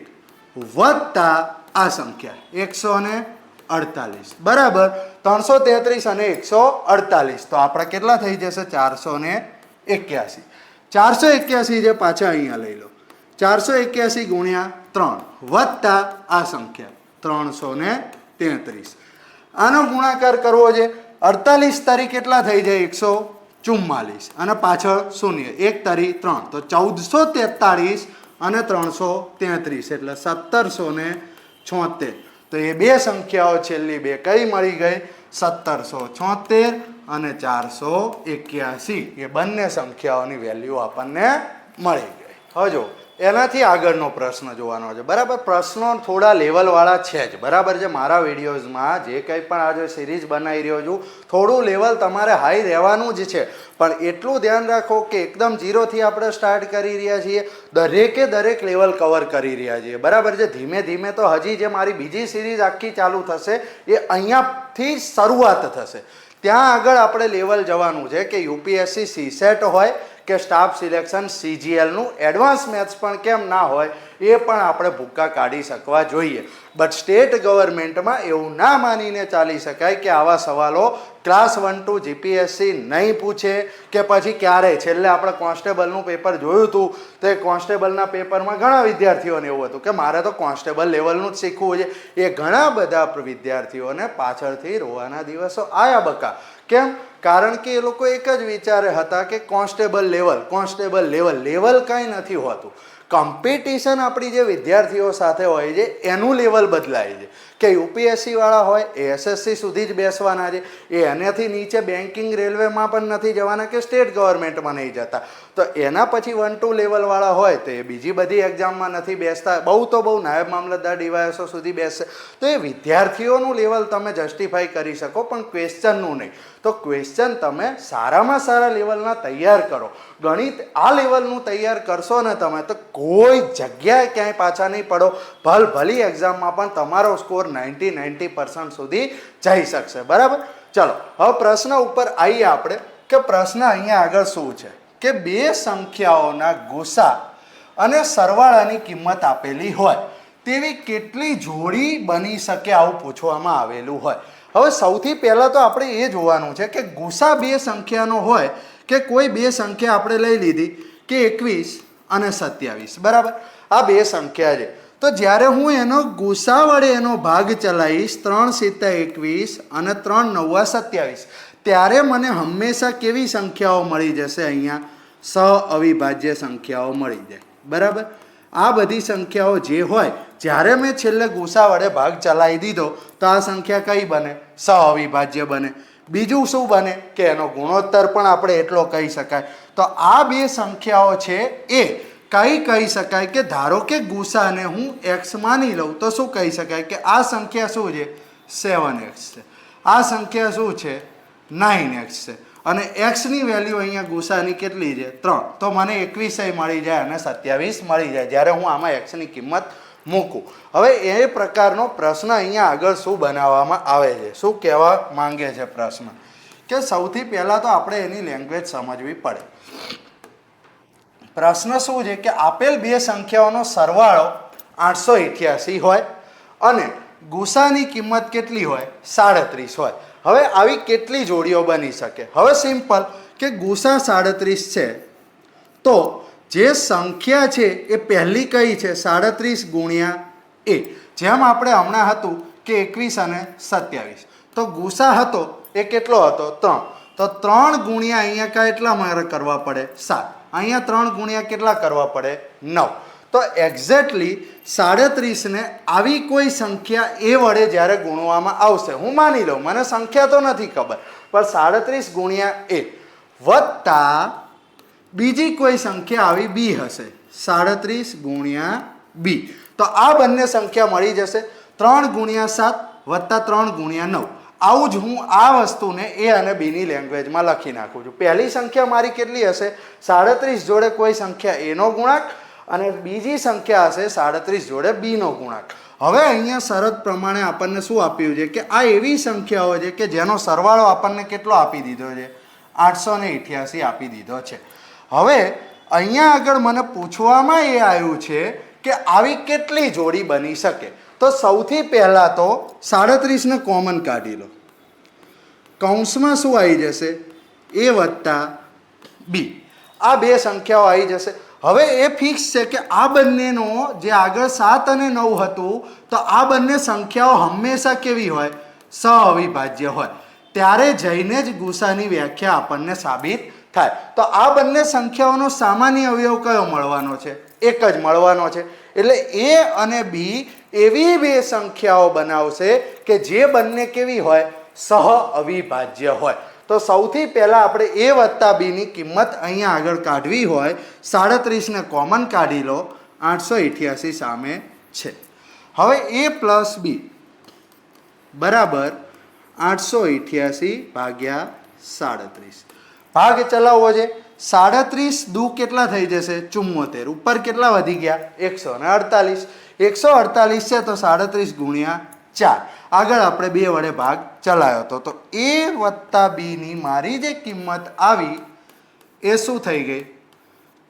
વત્તા આ સંખ્યા 148. બરાબર 333 અને 148 તો આપણે કેટલા થઈ જશે 481. 481 જે પાછા અહીંયા લઈ લો 481 ગુણ્યા 3 વત્તા આ સંખ્યા 333. આનો ગુણાકાર કરવો છે 48 તારી કેટલા થઈ જાય 144 અને પાછળ શૂન્ય 1 તારી 3 તો 1443 અને 333 એટલે 1776. તો એ બે સંખ્યાઓ છેલ્લી બે કઈ મળી ગઈ 1776 અને 481. એ બંને સંખ્યાઓની વેલ્યુ આપણને મળી ગઈ. હવે જો એનાથી આગળનો પ્રશ્ન જોવાનો છે. બરાબર પ્રશ્નો થોડા લેવલવાળા છે જ. બરાબર છે. મારા વિડીયોઝમાં જે કંઈ પણ આજે સિરીઝ બનાવી રહ્યો છું થોડું લેવલ તમારે હાઈ રહેવાનું જ છે, પણ એટલું ધ્યાન રાખો કે એકદમ ઝીરોથી આપણે સ્ટાર્ટ કરી રહ્યા છીએ, દરેકે દરેક લેવલ કવર કરી રહ્યા છીએ. બરાબર છે. ધીમે ધીમે તો હજી જે મારી બીજી સિરીઝ આખી ચાલુ થશે એ અહીંયાથી શરૂઆત થશે. ત્યાં આગળ આપણે લેવલ જવાનું છે કે યુપીએસસી સીસેટ હોય કે સ્ટાફ સિલેક્શન CGLનું એડવાન્સ મેથ્સ પણ કેમ ના હોય એ પણ આપણે ભૂક્કા કાઢી શકવા જોઈએ. બટ સ્ટેટ ગવર્મેન્ટમાં એવું ના માનીને ચાલી શકાય કે આવા સવાલો ક્લાસ 1 to GPSC નહીં પૂછે કે પછી ક્યારેય. છેલ્લે આપણે કોન્સ્ટેબલનું પેપર જોયું હતું તો એ કોન્સ્ટેબલના પેપરમાં ઘણા વિદ્યાર્થીઓને એવું હતું કે મારે તો કોન્સ્ટેબલ લેવલનું જ શીખવું છે. એ ઘણા બધા વિદ્યાર્થીઓને પાછળથી રોવાના દિવસો આયા બકા. કેમ? કારણ કે એ લોકો એક જ વિચારે હતા કે કોન્સ્ટેબલ લેવલ કંઈ નથી હોતું. કોમ્પિટિશન આપણી જે વિદ્યાર્થીઓ સાથે હોય છે એનું લેવલ બદલાય છે કે યુપીએસસી વાળા હોય એ SSC સુધી જ બેસવાના છે, એ એનાથી નીચે બેન્કિંગ રેલવેમાં પણ નથી જવાના કે સ્ટેટ ગવર્મેન્ટમાં નહીં જતા. તો એના પછી 1 2 લેવલવાળા હોય તો એ બીજી બધી એક્ઝામમાં નથી બેસતા, બહુ તો બહુ નાયબ મામલતદાર ડીવાયએસઓ સુધી બેસશે. તો એ વિદ્યાર્થીઓનું લેવલ તમે જસ્ટિફાઈ કરી શકો પણ ક્વેશ્ચનનું નહીં. તો ક્વેશ્ચન તમે સારામાં સારા લેવલના તૈયાર કરો. ગણિત આ લેવલનું તૈયાર કરશો ને તમે તો કોઈ જગ્યાએ ક્યાંય પાછા નહીં પડો. ભલી એક્ઝામમાં પણ તમારો સ્કોર 90% સુધી જઈ શકશે. બરાબર. ચલો હવે પ્રશ્ન ઉપર આવીએ આપણે કે પ્રશ્ન અહીંયા આગળ શું છે કે બે સંખ્યાઓના ગુસા અને સરવાળાની કિંમત આપેલી હોય તેવી કેટલી જોડી બની શકે આવું પૂછવામાં આવેલું હોય. હવે સૌથી પહેલાં તો આપણે એ જોવાનું છે કે ગુસા બે સંખ્યાનો હોય કે કોઈ બે સંખ્યા આપણે લઈ લીધી કે 21 અને 27, બરાબર. આ બે સંખ્યા છે. તો જ્યારે હું એનો ગુસા વડે એનો ભાગ ચલાવીશ 3 × 21 અને 3 × 9 = 27, ત્યારે મને હંમેશા કેવી સંખ્યાઓ મળી જશે? અહીંયા સહઅવિભાજ્ય સંખ્યાઓ મળી જાય, બરાબર. આ બધી સંખ્યાઓ જે હોય, જ્યારે મેં છેલ્લે ગુસા વડે ભાગ ચલાવી દીધો તો આ સંખ્યા કઈ બને? સહઅવિભાજ્ય બને. બીજું શું બને કે એનો ગુણોત્તર પણ આપણે એટલો કહી શકાય. તો આ બે સંખ્યાઓ છે એ કઈ કહી શકાય કે ધારો કે ગુસાને હું x માની લઉં તો શું કહી શકાય કે આ સંખ્યા શું છે? 7x છે. આ સંખ્યા શું છે? 9x છે. અને x ની વેલ્યુ અહીંયા ગુસાની કેટલી છે? 3. તો મને 21 મળી જાય અને 27 મળી જાય જ્યારે હું આમાં x ની કિંમત મૂકું. હવે એ પ્રકારનો પ્રશ્ન અહીંયા આગળ શું બનાવવામાં આવે છે? શું કહેવા માંગે છે પ્રશ્ન? કે સૌથી પહેલાં તો આપણે એની લેંગ્વેજ સમજવી પડે. પ્રશ્ન શું છે કે આપેલ બે સંખ્યાઓનો સરવાળો 888 હોય અને ગુસાની કિંમત કેટલી હોય? 37 હોય. હવે આવી કેટલી જોડીઓ બની શકે? હવે સિમ્પલ કે ગુસા 37 છે તો જે સંખ્યા છે એ પહેલી કઈ છે? 37 × a. જેમ આપણે હમણાં હતું કે 21 અને 27, તો ગુસા હતો એ કેટલો હતો? 3. તો 3 × અહીંયા કેટલા મારે કરવા પડે? 7. અહીંયા 3 × કેટલા કરવા પડે? 9. તો એક્ઝેક્ટલી 37 ને આવી કોઈ સંખ્યા એ વડે જ્યારે ગુણવામાં આવશે, હું માની લઉં મને સંખ્યા તો નથી ખબર, પણ 37 × a વત્તા બીજી કોઈ સંખ્યા આવી b હશે, 37 × b. તો આ બંને સંખ્યા મળી જશે 3 × 7 વત્તા 3 × 9. આવું જ હું આ વસ્તુને a અને b ની લેંગ્વેજમાં લખી નાખું છું. પહેલી સંખ્યા મારી કેટલી હશે? 37 જોડે કોઈ સંખ્યા a નો ગુણાંક અને બીજી સંખ્યા હશે 37 જોડે b નો ગુણાંક. હવે અહીંયા શરત પ્રમાણે આપણને શું આપ્યું છે કે આ એવી સંખ્યાઓ છે કે જેનો સરવાળો આપણને કેટલો આપી દીધો છે? 888 આપી દીધો છે. હવે અહીંયા આગળ મને પૂછવામાં એ આવ્યું છે કે આવી કેટલી જોડી બની શકે? તો સૌથી પહેલાં તો 37 ને કોમન કાઢી લો. કૌંસમાં શું આવી જશે? a વત્તા b. આ બે સંખ્યાઓ આવી જશે. હવે એ ફિક્સ છે કે આ બંનેનો જે આગળ 7 અને 9 હતું તો આ બંને સંખ્યાઓ હંમેશા કેવી હોય? સહઅવિભાજ્ય હોય. ત્યારે જઈને જ ગુસાની વ્યાખ્યા આપણને સાબિત થાય. તો આ બંને સંખ્યાઓનો સામાન્ય અવયવ કયો મળવાનો છે? એક જ મળવાનો છે. એટલે a અને b એવી બે સંખ્યાઓ બનાવશે કે જે બંને કેવી હોય? સહઅવિભાજ્ય હોય. તો સૌથી પહેલાં આપણે a વત્તા b ની કિંમત અહીંયા આગળ કાઢવી હોય, 37 ને કોમન કાઢી લો, 888 સામે છે. હવે a પ્લસ b બરાબર 888 ભાગ્યા 37. ભાગ ચલાવવો છે. 37 દુ કેટલા થઈ જશે? 74. ઉપર કેટલા વધી ગયા? 148. 148 છે તો 37 × 4. આગળ આપણે 2 વડે ભાગ ચલાવ્યો હતો તો a વત્તા b ની મારી જે કિંમત આવી એ શું થઈ ગઈ?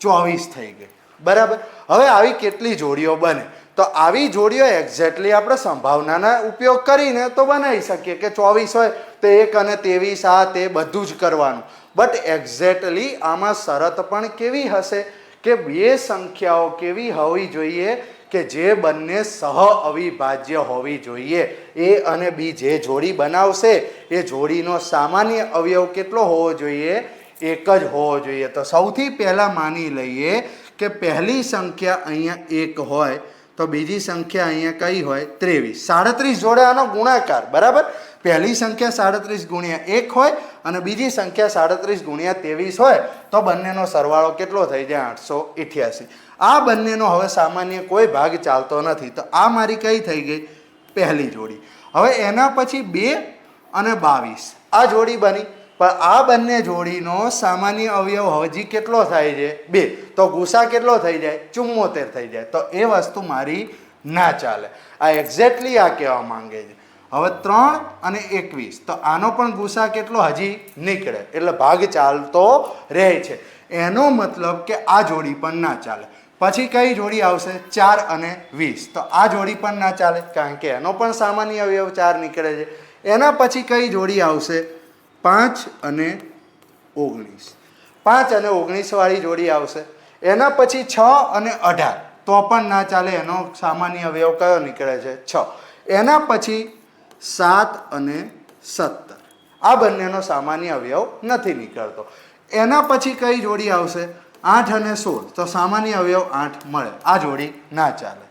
24 થઈ ગઈ, બરાબર. હવે આવી કેટલી જોડીઓ બને? તો આવી જોડીઓ એક્ઝેક્ટલી આપણે સંભાવનાના ઉપયોગ કરીને તો બનાવી શકીએ કે 24 હોય તો 1 અને 23 આ તે બધું જ કરવાનું. બટ એક્ઝેક્ટલી આમાં શરત પણ કેવી હશે કે બે સંખ્યાઓ કેવી હોવી જોઈએ કે જે બંને સહઅવિભાજ્ય હોવી જોઈએ. a અને b જે જોડી બનાવશે એ જોડીનો સામાન્ય અવયવ કેટલો હોવો જોઈએ? એક જ હોવો જોઈએ. તો સૌથી પહેલાં માની લઈએ કે પહેલી સંખ્યા અહીંયા 1 હોય તો બીજી સંખ્યા અહીંયા કઈ હોય? 23. 37 જોડે આનો ગુણાકાર, બરાબર. પહેલી સંખ્યા 37 × 1 હોય અને બીજી સંખ્યા 37 × 23 હોય તો બંનેનો સરવાળો કેટલો થઈ જાય? 888. આ બંનેનો હવે સામાન્ય કોઈ ભાગ ચાલતો નથી. તો આ મારી કઈ થઈ ગઈ? પહેલી જોડી. હવે એના પછી 2 અને 22 આ જોડી બની. પણ આ બંને જોડીનો સામાન્ય અવયવ હજી કેટલો થાય છે? 2. તો ગુસા કેટલો થઈ જાય? 74 થઈ જાય. તો એ વસ્તુ મારી ના ચાલે. આ એક્ઝેક્ટલી આ કહેવા માંગે છે. હવે 3 અને 21 તો આનો પણ ગુસા કેટલો હજી નીકળે એટલે ભાગ ચાલતો રહે છે. એનો મતલબ કે આ જોડી પણ ના ચાલે. પછી કઈ જોડી આવશે? 4 અને 20. તો આ જોડી પણ ના ચાલે કારણ કે એનો પણ સામાન્ય અવયવ 4 નીકળે છે. એના પછી કઈ જોડી આવશે? 5 અને 19. 5 અને 19 વાળી જોડી આવશે. એના પછી 6 અને 18 તો પણ ના ચાલે, એનો સામાન્ય અવયવ કયો નીકળે છે? 6. એના પછી 7 અને 17 આ બંનેનો સામાન્ય અવયવ નથી નીકળતો. એના પછી કઈ જોડી આવશે? 8 અને 16 તો સામાન્ય અવયવ 8 મળે, આ જોડી ના ચાલે.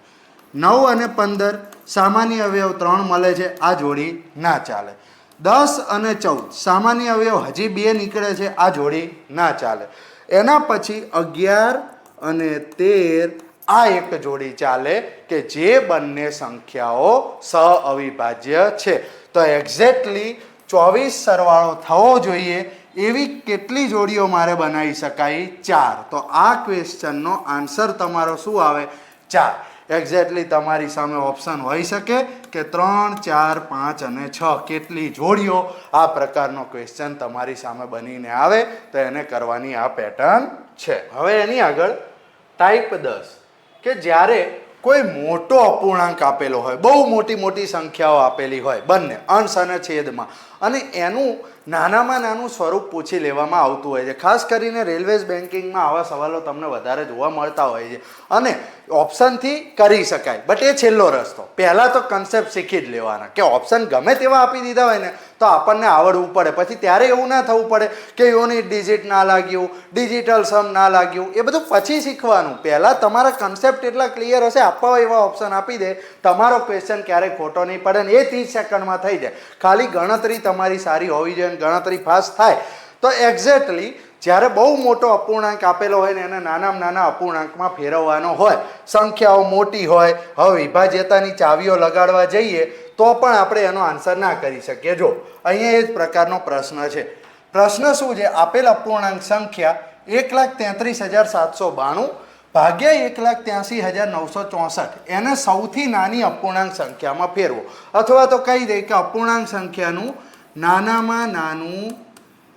9 અને 15 સામાન્ય અવયવ 3 મળે છે, આ જોડી ના ચાલે. 10 અને 14 સામાન્ય અવયવ હજી 2 નીકળે છે, આ જોડી ના ચાલે. એના પછી 11 અને 13 આ એક જોડી ચાલે કે જે બંને સંખ્યાઓ સહઅવિભાજ્ય છે. તો એક્ઝેક્ટલી 24 સરવાળો થવો જોઈએ એવી કેટલી જોડીઓ મારે બનાવી શકાય? 4. તો આ ક્વેશ્ચનનો આન્સર તમારો શું આવે? 4. એક્ઝેક્ટલી તમારી સામે ઓપ્શન હોઈ શકે કે 3, 4, 5 અને 6 કેટલી જોડીઓ આ પ્રકારનો ક્વેશ્ચન તમારી સામે બનીને આવે તો એને કરવાની આ પેટર્ન છે. હવે એની આગળ ટાઈપ 10 કે જ્યારે કોઈ મોટો અપૂર્ણાંક આપેલો હોય, બહુ મોટી મોટી સંખ્યાઓ આપેલી હોય બંને અંશ અને છેદમાં, અને એનું નાનામાં નાનું સ્વરૂપ પૂછી લેવામાં આવતું હોય છે. ખાસ કરીને રેલવેઝ બેન્કિંગમાં આવા સવાલો તમને વધારે જોવા મળતા હોય છે અને ઓપ્શનથી કરી શકાય, બટ એ છેલ્લો રસ્તો. પહેલાં તો કન્સેપ્ટ શીખી જ લેવાના કે ઓપ્શન ગમે તેવા આપી દીધા હોય ને તો આપણને આવડવું પડે. પછી ત્યારે એવું ના થવું પડે કે યુનિટ ડિજિટ ના લાગ્યું, ડિજિટલ સમ ના લાગ્યું, એ બધું પછી શીખવાનું. પહેલાં તમારા કન્સેપ્ટ એટલા ક્લિયર હશે, આપવા એવા ઓપ્શન આપી દે, તમારો ક્વેશ્ચન ક્યારેય ખોટો નહીં પડે ને એ 30 સેકન્ડમાં થઈ જાય. ખાલી ગણતરી તમારી સારી હોવી જોઈએ, ગણતરી ફાસ્ટ થાય તો એક્ઝેક્ટલી જ્યારે બહુ મોટો અપૂર્ણાંક આપેલો હોય ને એને નાનામાં નાના અપૂર્ણાંકમાં ફેરવવાનો હોય, સંખ્યાઓ મોટી હોય, હવે વિભાજ્યતાની ચાવીઓ લગાડવા જઈએ તો પણ આપણે એનો આન્સર ના કરી શકીએ. જો અહીંયા એ જ પ્રકારનો પ્રશ્ન છે. પ્રશ્ન શું છે? આપેલ અપૂર્ણાંક સંખ્યા 1,33,792 ભાગ્યા 1,83,964 એને સૌથી નાની અપૂર્ણાંક સંખ્યામાં ફેરવો, અથવા તો કહી દે કે અપૂર્ણાંક સંખ્યાનું નાનામાં નાનું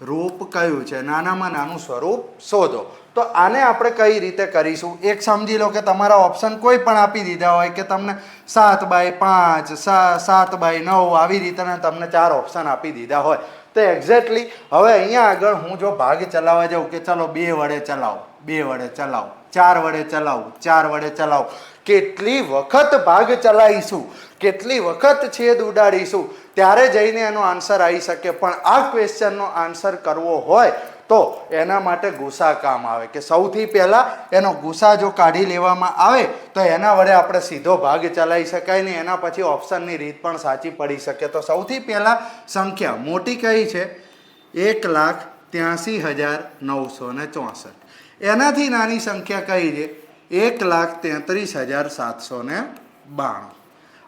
રૂપ કયું છે, નાનામાં નાનું સ્વરૂપ શોધો. તો આને આપણે કઈ રીતે કરીશું? એક સમજી લો કે તમારા ઓપ્શન કોઈ પણ આપી દીધા હોય કે તમને 7/5, 7/9 આવી રીતના તમને 4 ઓપ્શન આપી દીધા હોય તો એક્ઝેક્ટલી હવે અહીંયા આગળ હું જો ભાગ ચલાવવા જાઉં કે ચલો 2 વડે ચલાવો, 2 વડે ચલાવો, 4 વડે ચલાવું, 4 વડે ચલાવો, કેટલી વખત ભાગ ચલાવીશું, કેટલી વખત છેદ ઉડાડીશું ત્યારે જઈને એનો આન્સર આવી શકે. પણ આ ક્વેશ્ચનનો આન્સર કરવો હોય તો એના માટે ગુસા કામ આવે કે સૌથી પહેલાં એનો ગુસા જો કાઢી લેવામાં આવે તો એના વડે આપણે સીધો ભાગ ચલાવી શકાય ને એના પછી ઓપ્શનની રીત પણ સાચી પડી શકે. તો સૌથી પહેલાં સંખ્યા મોટી કઈ છે? 1,83,964. એનાથી નાની સંખ્યા કઈ છે? 1,33,792.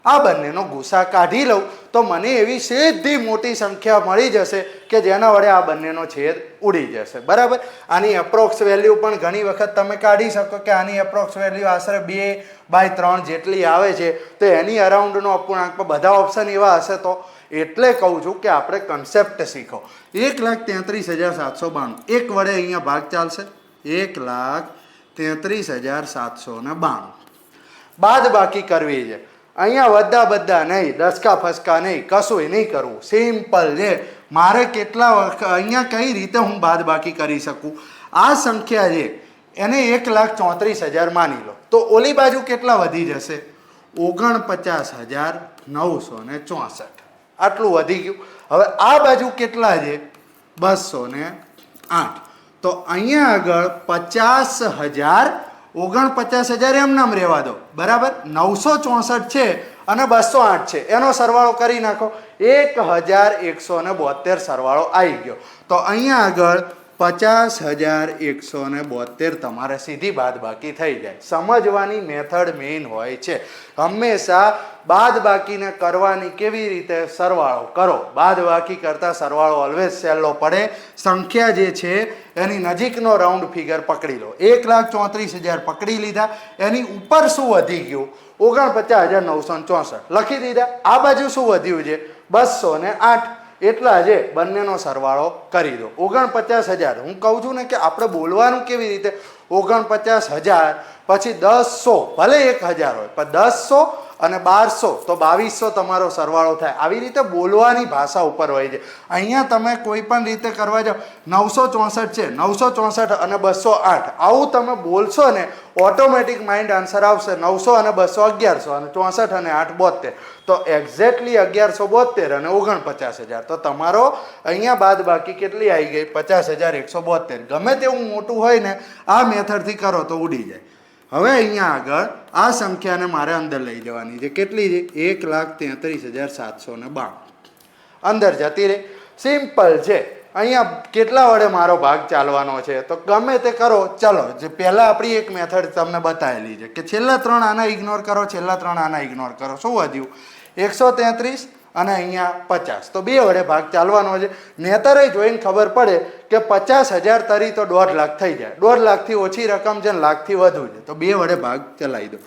આ બંનેનો ગુસા કાઢી લઉં તો મને એવી સીધી મોટી સંખ્યા મળી જશે કે જેના વડે આ બંનેનો છેદ ઉડી જશે. બરાબર. આની એપ્રોક્સ વેલ્યુ પણ ઘણી વખત તમે કાઢી શકો કે આની એપ્રોક્સ વેલ્યુ આશરે 2/3 જેટલી આવે છે, તો એની અરાઉન્ડનો અપૂર્ણાંક બધા ઓપ્શન એવા હશે. તો એટલે કહું છું કે આપણે કન્સેપ્ટ શીખો. 1,33,792 એક વડે અહીંયા ભાગ ચાલશે, 1,33,792. બાદ બાકી કરવી છે. અહીંયા બધા નહીં, દસકા ફસકા નહીં, કશું નહીં કરવું, સિમ્પલ છે. મારે કેટલા અહીંયા કઈ રીતે હું બાદ બાકી કરી શકું? આ સંખ્યા છે એને 1,34,000 માની લો તો ઓલી બાજુ કેટલા વધી જશે? 49,964. આટલું વધી ગયું. હવે આ બાજુ કેટલા છે? 208. તો અહીંયા આગળ 50,000, 49,000 એમ નામ રહેવા દો. બરાબર. 964 છે અને 208 છે, એનો સરવાળો કરી નાખો, 1,172 સરવાળો આવી ગયો. તો અહીંયા આગળ 50,172 તમારે સીધી બાદબાકી થઈ જાય. સમજવાની મેથડ મેઇન હોય છે. હંમેશા બાદબાકીને કરવાની કેવી રીતે? સરવાળો કરો. બાદબાકી કરતાં સરવાળો ઓલવેઝ સહેલો પડે. સંખ્યા જે છે એની નજીકનો રાઉન્ડ ફિગર પકડી લો. 1,34,000 પકડી લીધા, એની ઉપર શું વધી ગયું? 49,964 લખી દીધા. આ બાજુ શું વધ્યું છે? 208. એટલા છે, બંનેનો સરવાળો કરી દો. 49,000. હું કહું છું ને કે આપણે બોલવાનું કેવી રીતે? 49,000 પછી 100, ભલે 1,000 હોય પણ 100 અને 1200 તો 2200 તમારો સરવાળો થાય. આવી રીતે બોલવાની ભાષા ઉપર હોય છે. અહીંયા તમે કોઈ પણ રીતે કરવા જાઓ 964 છે, 964 અને 208 આવું તમે બોલશો ને ઓટોમેટિક માઇન્ડ આન્સર આવશે 900 અને 200 1100 અને 64 અને 8 72. તો એક્ઝેક્ટલી 1172 અને 49,000. તો તમારો અહીંયા બાદ બાકી કેટલી આવી ગઈ? 50,172. ગમે તેવું મોટું હોય ને આ મેથડથી કરો તો ઉડી જાય. હવે અહીંયા આગળ આ સંખ્યાને મારે અંદર લઈ જવાની છે. કેટલી છે? 1,33,792 અંદર જતી રહે. સિમ્પલ છે. અહીંયા કેટલા વડે મારો ભાગ ચાલવાનો છે? તો ગમે તે કરો. ચલો જે પહેલાં આપણી એક મેથડ તમને બતાવેલી છે કે છેલ્લા 3 આના ઇગ્નોર કરો, છેલ્લા 3 આના ઇગ્નોર કરો. શું વધ્યું? 133 અને અહીંયા 50. તો 2 વડે ભાગ ચાલવાનો છે. નેતરે જોઈને ખબર પડે કે 50,000 તરી તો 1.5 લાખ થઈ જાય. 1.5 લાખથી ઓછી રકમ છે ને લાખથી વધુ છે તો 2 વડે ભાગ ચલાવી દો.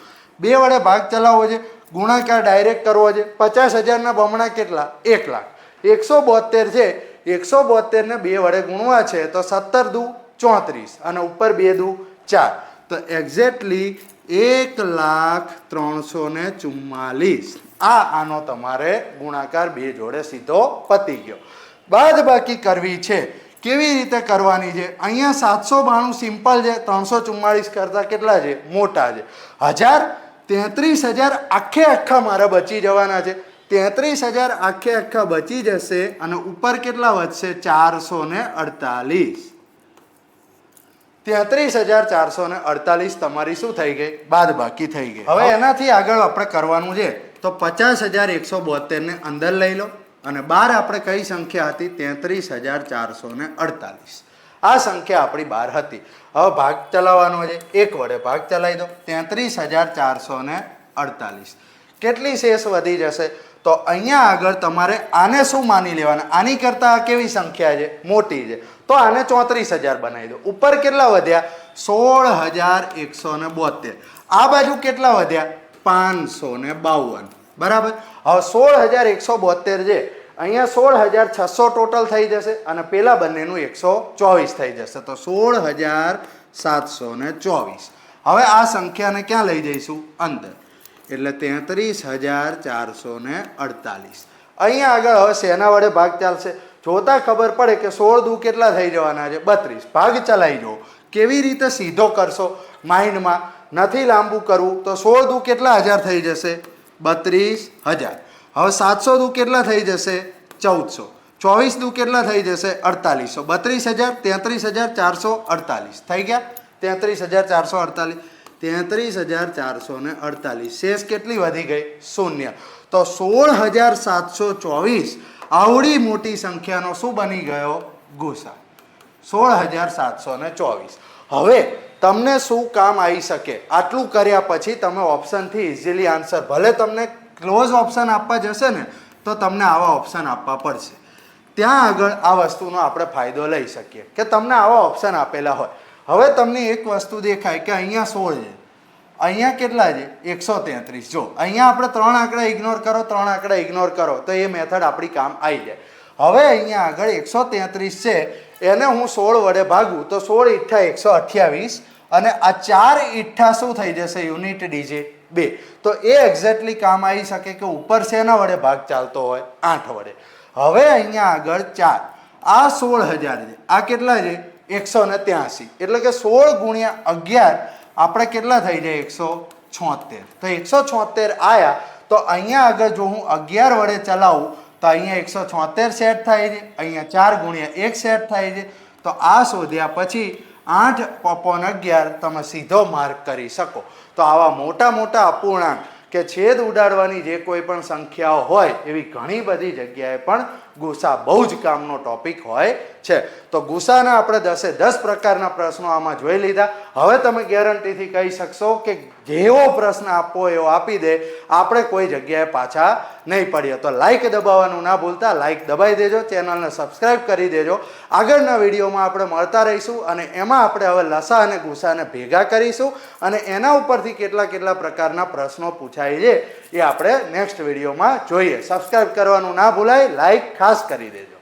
2 વડે ભાગ ચલાવવો છે. ગુણાકાર ડાયરેક્ટ કરવો છે. 50,000ના બમણા કેટલા? 1 લાખ. 172 છે. 172 ને 2 વડે ગુણવા છે તો 17 દુ 34 અને ઉપર 2 દુ 4. તો એક્ઝેક્ટલી 1,03,44. આનો તમારે ગુણાકાર 2 જોડે સીધો પતી ગયો. બાદ બાકી કરવી છે. કેવી રીતે કરવાની છે? અહીંયા 792 સિમ્પલ છે. 344 કરતાં કેટલા છે? મોટા છે. 33,000 આખે આખા મારે બચી જવાના છે. 33,000 આખે આખા બચી જશે અને ઉપર કેટલા વધશે? 448. 33,448 તમારી શું થઈ ગઈ? બાદ બાકી થઈ ગઈ. હવે એનાથી આગળ આપણે કરવાનું છે તો 50,172 ને અંદર લઈ લો અને બાર આપણે કઈ સંખ્યા હતી? 33,448. આ સંખ્યા આપણી 12 હતી. હવે ભાગ ચલાવવાનો છે. 1 વડે ભાગ ચલાવી દો. 33,448. કેટલી શેષ વધી જશે? તો અહીંયા આગળ તમારે આને શું માની લેવાના? આની કરતાં કેવી સંખ્યા છે? મોટી છે. તો આને 34,000 બનાવી દો. ઉપર કેટલા વધ્યા? 16,172. આ બાજુ કેટલા વધ્યા? 552. બરાબર. હવે 16,172 છે. અહીંયા 16,600 ટોટલ થઈ જશે અને પેલા બંનેનું 124 થઈ જશે તો 16,724. હવે આ સંખ્યાને ક્યાં લઈ જઈશું? અંદર. એટલે 33,448. અહીંયા આગળ હવે શેના વડે ભાગ ચાલશે? જોતા ખબર પડે કે 16 દુ કેટલા થઈ જવાના છે? 32. ભાગ ચલાવી જુઓ. કેવી રીતે સીધો કરશો માઇન્ડમાં? નથી લાંબુ કરવું તો 16 દુ કેટલા હજાર થઈ જશે? 32,000. હવે 700 દુ કેટલા થઈ જશે? 1400. 24 દુ કેટલા થઈ જશે? 4800. 32,000 33,448 થઈ ગયા. 33,448. 33,448. શેષ કેટલી વધી ગઈ? 0. તો 16,724 આવડી મોટી સંખ્યાનો શું બની ગયો? ગુસા. 16,724. હવે તમને શું કામ આવી શકે? આટલું કર્યા પછી તમે ઓપ્શનથી ઇઝીલી આન્સર, ભલે તમને ક્લોઝ ઓપ્શન આપવા જશે ને તો તમને આવા ઓપ્શન આપવા પડશે. ત્યાં આગળ આ વસ્તુનો આપણે ફાયદો લઈ શકીએ કે તમને આવા ઓપ્શન આપેલા હોય. હવે તમને એક વસ્તુ દેખાય કે અહીંયા 16 છે, અહીંયા કેટલા છે? 133. જો અહીંયા આપણે 3 આંકડા ઇગ્નોર કરો, 3 આંકડા ઇગ્નોર કરો તો એ મેથડ આપણી કામ આવી જાય. હવે અહીંયા આગળ 133 છે, એને હું 16 વડે ભાગું તો 16 × 128 અને આ 4 ઈઠ્ઠા શું થઈ જશે? Unit digit 2. તો એ એક્ઝેક્ટલી કામ આવી શકે કે ઉપર શેના વડે ભાગ ચાલતો હોય? 8 વડે. હવે અહીંયા આગળ 4 આ 16,000 છે, આ કેટલા છે? 183. એટલે કે 16 × 11 આપણે કેટલા થઈ જાય? 176. તો 176 આયા તો અહીંયા આગળ જો હું 11 વડે ચલાવું તો અહીંયા 176 સેટ થાય છે, અહીંયા 4 × 1 સેટ થાય છે. તો આ શોધ્યા પછી 8/11 તમે સીધો માર્ક કરી શકો. તો આવા મોટા મોટા અપૂર્ણાંક કે છેદ ઉડાડવાની જે કોઈ પણ સંખ્યાઓ હોય એવી ઘણી બધી જગ્યાએ પણ ગુસા બહુ જ કામનો ટોપિક હોય છે. તો ગુસાના આપણે 10 પ્રકારના પ્રશ્નો આમાં જોઈ લીધા. હવે તમે ગેરંટીથી કહી શકશો કે જેવો પ્રશ્ન આપવો એવો આપી દે, આપણે કોઈ જગ્યાએ પાછા નહીં પડીએ. તો લાઈક દબાવવાનું ના ભૂલતા, લાઈક દબાવી દેજો, ચેનલને સબસ્ક્રાઈબ કરી દેજો. આગળના વિડીયોમાં આપણે મળતા રહીશું અને એમાં આપણે હવે લસા અને ગુસાને ભેગા કરીશું અને એના ઉપરથી કેટલા પ્રકારના પ્રશ્નો પૂછાય છે એ આપણે નેક્સ્ટ વિડીયોમાં જોઈએ. સબસ્ક્રાઈબ કરવાનું ના ભૂલાય, લાઈક ખાસ કરી દેજો.